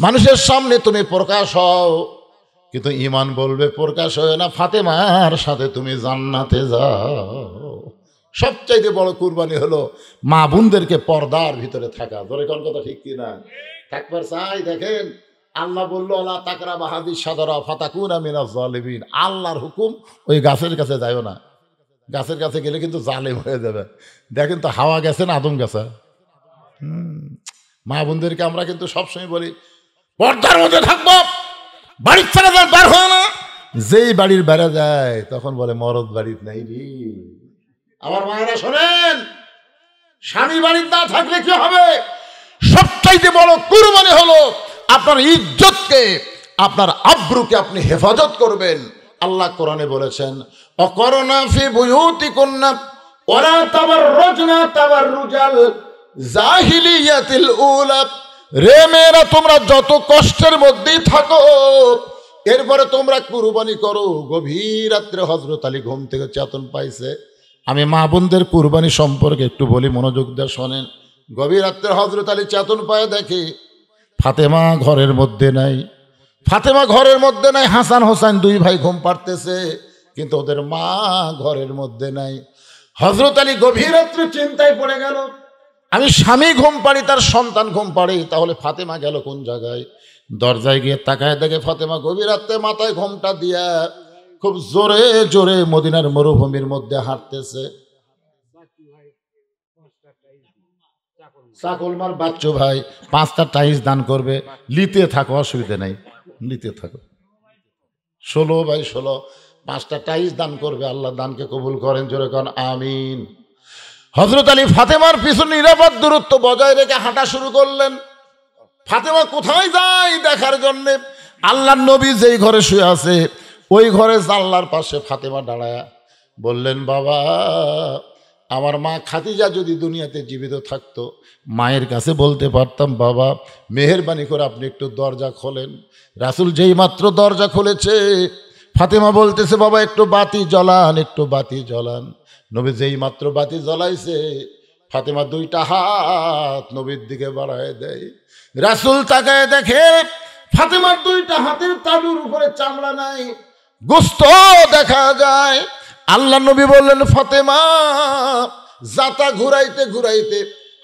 মানুষের সামনে তুমি প্রকাশ হও, কিন্তু ঈমান বলবে প্রকাশ হয় না। ফাতেমার সাথে তুমি জান্নাতে যাও। সবচাইতে বড় কুরবানি হলো মা বোনদেরকে পর্দার ভিতরে থাকা। ধরে কোন কথা ঠিক কিনা? থাকবার চাই। দেখেন আল্লাহ বললো আল্লাহ তাকরা বাহাদি সাদরা ফাতাকুনা মিনাজ জালিমিন। আল্লাহর হুকুম ওই গাছের কাছে যাইও না। গাছের কাছে গেলে কিন্তু জালেম হয়ে যাবে। দেখেন তো হাওয়া গেছে না আদম গেছে। মা বোনদেরকে আমরা কিন্তু সবসময় বলি পর্দার মধ্যে থাকবো, বাড়ির থেকে বার হয় না। যেই বাড়ির বেড়া যায় তখন বলে মরদ বাড়ির নাই রে। আমার মায়েরা শোনেন, স্বামী বাড়ির না থাকলে কি হবে? সবচাইতে বড় কুরবানি হলো আপনার ইজ্জতকে, আপনার আব্রুকে আপনি হেফাজত করবেন। আল্লাহ কোরআনে বলেছেন অকরনা ফি বুয়ুতিকুন্না ওয়ালা তাবাররুজনা তাবাররুজাল জাহিলিয়াতিল উলা। রে মেয়েরা, তোমরা যত কষ্টের মধ্যেই থাকো এরপরে তোমরা কুরবানি করো। গভীর রাত্রে হযরত আলী ঘুম থেকে চেতন পাইছে। আমি মা বোনদের কুরবানি সম্পর্কে একটু বলি, মনোযোগ দিয়ে শোনেন। গভীর রাত্রে হযরত আলী চেতন পায়, দেখে ফাতেমা ঘরের মধ্যে নাই। ফাতেমা ঘরের মধ্যে নাই, হাসান হোসেন দুই ভাই ঘুম পাড়তেছে, কিন্তু ওদের মা ঘরের মধ্যে নাই। হযরত আলী গভীর রাত্রে চিন্তায় পড়ে গেল, আমি স্বামী ঘুম পাড়ি, তার সন্তান ঘুম পাড়ি, তাহলে ফাতেমা গেল কোন জায়গায়? দরজায় গিয়ে তাকায় দেখে ফাতেমা গভীর রাত্রে মাথায় ঘোমটা দিয়া খুব জোরে জোরে মদিনার মরুভূমির মধ্যে হাঁটতেছে। চাকলমার বাচ্চু ভাই 5টা টাইস দান করবে, লিতে থাকো, অসুবিধা নাই, লিতে থাকো। 16 বাই 16 5টা টাইস দান করবে, আল্লাহ দানকে কবুল করেন, জোরে করেন আমিন। হযরত আলী ফাতেমার পিছনে নিরাপদ দূরত্ব বজায় রেখে হাঁটা শুরু করলেন। ফাতেমা কোথায় যায় দেখার জন্যে। আল্লাহর নবী যেই ঘরে শুয়ে আছে ওই ঘরে জানলার পাশে ফাতেমা দাঁড়ায় বললেন, বাবা, আমার মা খাদিজা যদি দুনিয়াতে জীবিত থাকতো মায়ের কাছে বলতে পারতাম, বাবা মেহেরবানি করে আপনি একটু দরজা খোলেন। রাসূল যেই মাত্র দরজা খুলেছে ফাতেমা বলতেছে, বাবা একটু বাতি জ্বালান, একটু বাতি জ্বালান। নবী যেই মাত্র বাতি জ্বালাইছে ফাতেমা 2টা হাত নবীর দিকে বাড়ায় দেয়। রাসূল তাকায় দেখে ফাতেমার 2টা হাতের তালুর উপরে চামড়া নাই, গোস্ত দেখা যায়। আল্লাহ নবী বললেন, ফাতেমা জাতা ঘুরাইতে ঘুরাইতে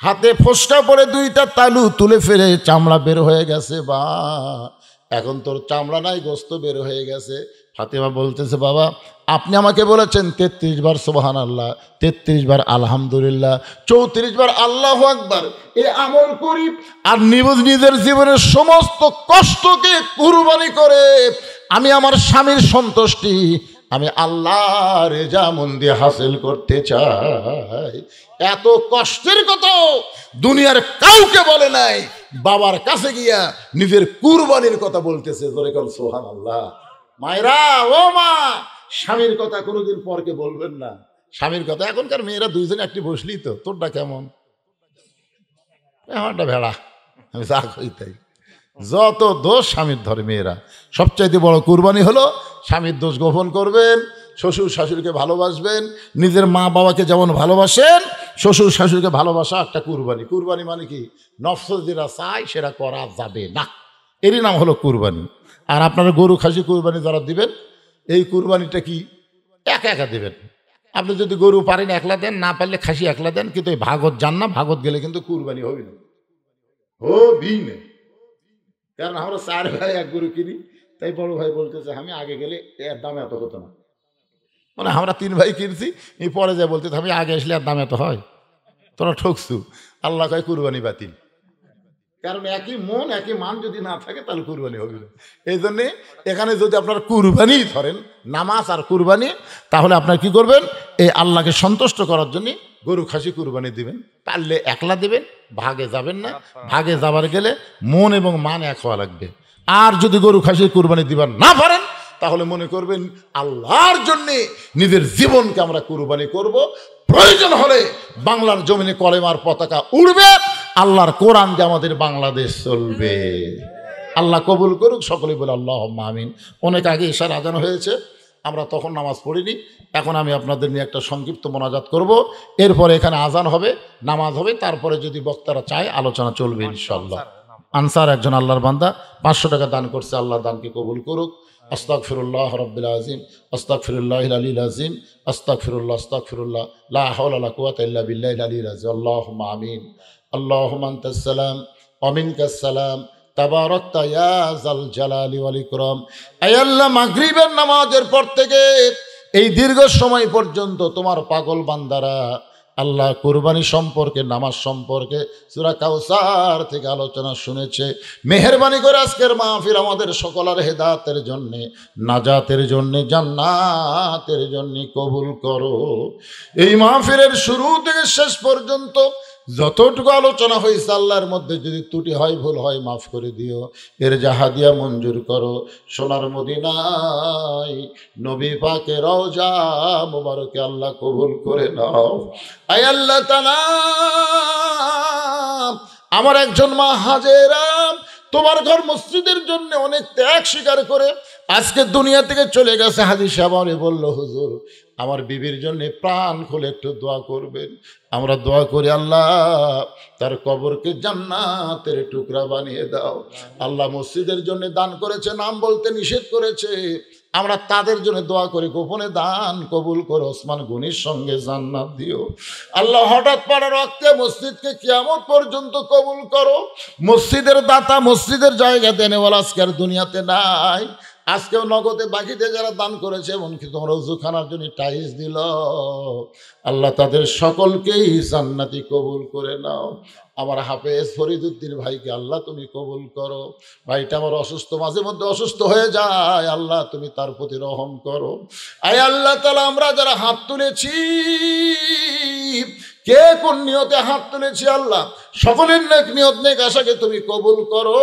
হাতে ফোসকা পড়ে 2টা তালু তুলে ফেলে চামড়া বের হয়ে গেছে। বা এখন তোর চামড়া নাই, গোস্ত বের হয়ে গেছে। ফাতেমা বলতেছে, বাবা আপনি আমাকে বলেছেন 33 বার সুবহানাল্লাহ, 33 বার আলহামদুলিল্লাহ, 34 বার আল্লাহু আকবার, এই আমল করি আর নিজের জীবনের সমস্ত কষ্টকে কুরবানি করে আমি আমার স্বামীর সন্তুষ্টি, আমি আল্লাহর রেজামন্দি হাসিল করতে চাই। এত কষ্টের কথা দুনিয়ার কাউকে বলে নাই, বাবার কাছে গিয়া নিজের কুরবানির কথা বলতেছে। সুবহানাল্লাহ। মায়েরা, ও মা, স্বামীর কথা কোনোদিন পরকে বলবেন না। স্বামীর কথা এখনকার মেয়েরা 2জনে একটি বসলি তো, তোরটা কেমন? আমারটা ভেড়া, আমি যা কই তাই। যত দোষ স্বামীর ধরে মেয়েরা। সবচাইতে বড় কুরবানি হলো স্বামীর দোষ গোপন করবেন, শ্বশুর শাশুড়িকে ভালোবাসবেন। নিজের মা বাবাকে যেমন ভালোবাসেন শ্বশুর শাশুড়িকে ভালোবাসা একটা কুরবানি। কুরবানি মানে কি? নফস যেটা চাই সেটা করা যাবে না, এরই নাম হলো কুরবানি। আর আপনারা গরু খাসি কুরবানি যারা দিবেন, এই কুরবানিটা কি একা একা দেবেন। আপনি যদি গরু পারেন একলা দেন, না পারলে খাসি একলা দেন, কিন্তু এই ভাগত যান না, ভাগত গেলে কিন্তু কুরবানি হবে না, হবি না। কারণ আমরা 4 ভাই এক গরু কিনি, তাই বড় ভাই বলতেছে আমি আগে গেলে এর দাম এত হতো না। মানে আমরা 3 ভাই কিনছি, এই পরে যা বলতে আমি আগে আসলে এর দাম এত হয়, তোরা ঠকছু। আল্লাহ কয় কুরবানি বাতিল। কারণ একই মন একই মান যদি না থাকে তাহলে কুরবানি হবে না। এই জন্যে এখানে যদি আপনার কুরবানি ধরেন, নামাজ আর কুরবানি, তাহলে আপনার কি করবেন? এই আল্লাহকে সন্তুষ্ট করার জন্য গরু খাসি কুরবানি দিবেন। পারলে একলা দিবেন, ভাগে যাবেন না। ভাগে যাবার গেলে মন এবং মান এক হওয়া লাগবে। আর যদি গরু খাসি কুরবানি দিবার না পারেন তাহলে মনে করবেন আল্লাহর জন্যে নিজের জীবনকে আমরা কুরবানি করব। প্রয়োজন হলে বাংলার জমিনে কলেমার পতাকা উড়বে, আল্লাহর কোরআন যে আমাদের বাংলাদেশ চলবে। আল্লাহ কবুল করুক, সকলে বলে আল্লাহুম্মা আমিন। অনেক আগে ইশার আজান হয়েছে, আমরা তখন নামাজ পড়িনি। এখন আমি আপনাদের নিয়ে একটা সংক্ষিপ্ত মোনাজাত করব, এরপরে এখানে আজান হবে, নামাজ হবে, তারপরে যদি বক্তারা চায় আলোচনা চলবে ইনশাআল্লাহ। আনসার একজন আল্লাহর বান্দা 500 টাকা দান করছে, আল্লাহ দানকে কবুল করুক। আস্তাগফিরুল্লাহ রাব্বিল আযীম, আস্তাগফিরুল্লাহিল আলিয়্যিল আযীম, আস্তাগফিরুল্লাহ, আস্তাগফিরুল্লাহ, লা হাওলা ওয়ালা কুওয়াতা ইল্লা বিল্লাহিল আলিয়্যিল আযীম। আল্লাহুম্মা আমিন। আল্লাহুম্মা আনতাস সালাম ওয়া মিনকাস সালাম, তাবারাকতা ইয়া যাল জালালি ওয়াল ইকরাম। আয় আল্লাহ, মাগরিবের নামাজের পর থেকে এই দীর্ঘ সময় পর্যন্ত তোমার পাগল বান্দারা আল্লাহ কুরবানি সম্পর্কে, নামাজ সম্পর্কে, সূরা কাউসার থেকে আলোচনা শুনেছে। মেহেরবানি করে আজকের মাহফিল আমাদের সকলের হেদায়েতের জন্য, নাজাতের জন্য, জান্নাতের জন্য কবুল করো। এই মাহফিলের শুরু থেকে শেষ পর্যন্ত যতটুকু আলোচনা হয়েছে আল্লাহর মধ্যে যদি ত্রুটি হয়, ভুল হয়, মাফ করে দিও। এর জাহাদিয়া মঞ্জুর করো। সোনার মদিনায় নবী পাকের রওজা মুবারকে আল্লাহ কবুল করে নাও। আয় আল্লাহ তাআলা, আমার একজন মা হাজেরা তোমার ঘর মসজিদের জন্য অনেক ত্যাগ স্বীকার করে আজকে দুনিয়া থেকে চলে গেছে। হাজী সাহেব আমারে বলল, হুজুর আমার বিবির জন্য প্রাণ খুলে একটু দোয়া করবেন। আমরা দোয়া করি, আল্লাহ তার কবরকে জান্নাতের টুকরা বানিয়ে দাও। আল্লাহ মসজিদের জন্য দান করেছে, নাম বলতে নিষেধ করেছে, আমরা তাদের জন্য দোয়া করি, গোপনে দান কবুল করো। ওসমান গনির সঙ্গে জান্নাত দিও। আল্লাহ হঠাৎ পাড়া রক্তে মসজিদকে কিয়ামত পর্যন্ত কবুল করো। মসজিদের দাতা, মসজিদের জায়গা দেনেওয়ালা আজকের দুনিয়াতে নাই। আজকেও নগদে বাকিতে যারা দান করেছে, এমনকি তোমরা উজুখানার জন্য টাইলস দিল, আল্লাহ তাদের সকলকেই জান্নাতি কবুল করে নাও। আমার হাফেজ ফরিদুদ্দিন ভাইকে আল্লাহ তুমি কবুল করো। ভাইটা আমার অসুস্থ, মাঝে মধ্যে অসুস্থ হয়ে যায়, আল্লাহ তুমি তার প্রতি রহম করো। আয় আল্লাহ তাআলা, আমরা যারা হাত তুলেছি, কে কোন নিয়তে হাত তুলেছি, আল্লাহ সকলের নেক নিয়ত, নেক আশাকে তুমি কবুল করো।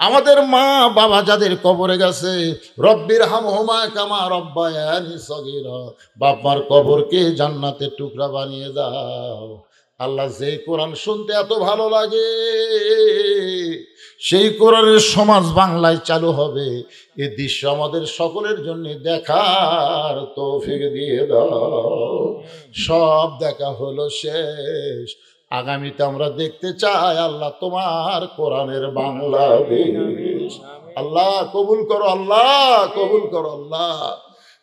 আমাদের মা বাবা যাদের কবরে গেছে, রব্বির হামহুমা কামা রব্বায়ানি সগীরা, বাবার কবরকে জান্নাতের টুকরা বানিয়ে দাও। আল্লাহ, যেই কোরআন শুনতে এত ভালো লাগে, সেই কোরআনের সমাজ বাংলায় চালু হবে, এই দৃশ্য আমাদের সকলের জন্য দেখার তৌফিক দিয়ে দাও। সব দেখা হলো শেষ, আগামীতে আমরা দেখতে চাই আল্লাহ তোমার কোরআনের বাংলাদেশ। আল্লাহ কবুল করো, আল্লাহ কবুল করো। আল্লাহ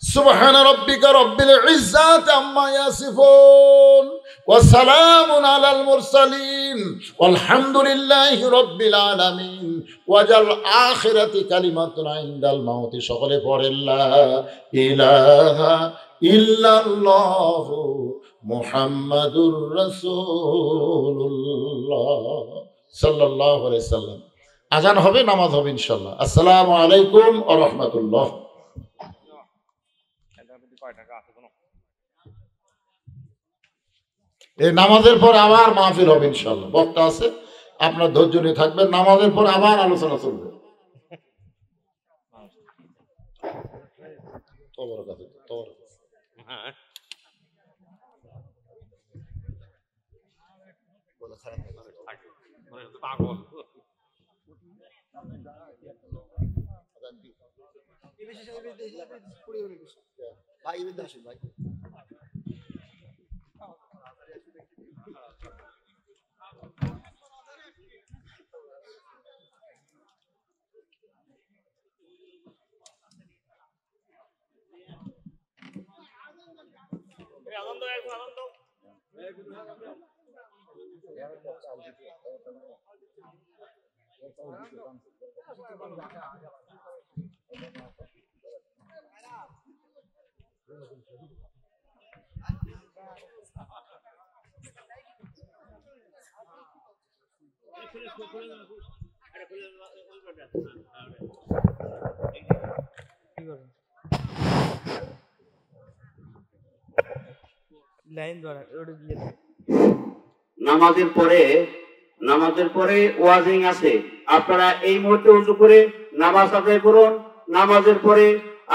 সুবহান রাব্বিকা রাব্বিল ইজ্জাতি আম্মা ইয়াসিফুন ওয়া সালামুন আলাল মুরসালিন ওয়ালহামদুলিল্লাহি রাব্বিল আলামিন ওয়াজাল আখিরাতি কালিমাতুন ইনদাল মাউতি। সকলে পড়েন লা ইলাহা ইল্লাল্লাহু মুহাম্মাদুর রাসূলুল্লাহ সাল্লাল্লাহু আলাইহি সাল্লাম। আজান হবে, নামাজ হবে ইনশাআল্লাহ। আসসালামু আলাইকুম ওয়া রাহমাতুল্লাহ। এই নামাজের পর আবার মাহফিল হবে ইনশাআল্লাহ, বক্তা আছে, আপনার ধৈর্য নিয়ে থাকবেন। নামাজের পর আবার আলোচনা চলবে। ভাই আনন্দ, আনন্দ। নামাজের পরে ওয়াজিং আছে। আপনারা এই মুহূর্তে উজু করে নামাজ আদায় করুন। নামাজের পরে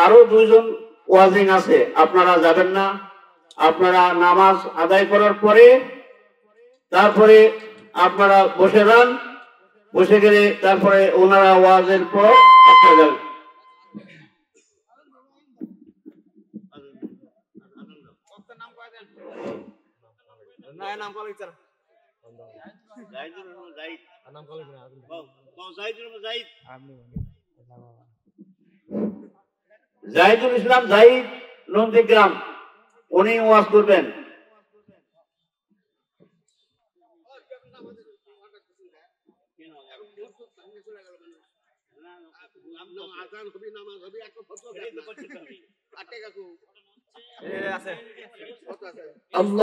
আরো 2 জন ওয়াজিং আছে, আপনারা যাবেন না। আপনারা নামাজ আদায় করার পরে তারপরে আপনারা বসে যান। বসে গেলে তারপরে ওনারা ওয়াজের পর আপনারা যান। নাম নাম কল করে জাহিদুল ইসলাম জাহিদ নন্দীগ্রাম, উনি ওয়াজ করবেন। আছে আল্লাহ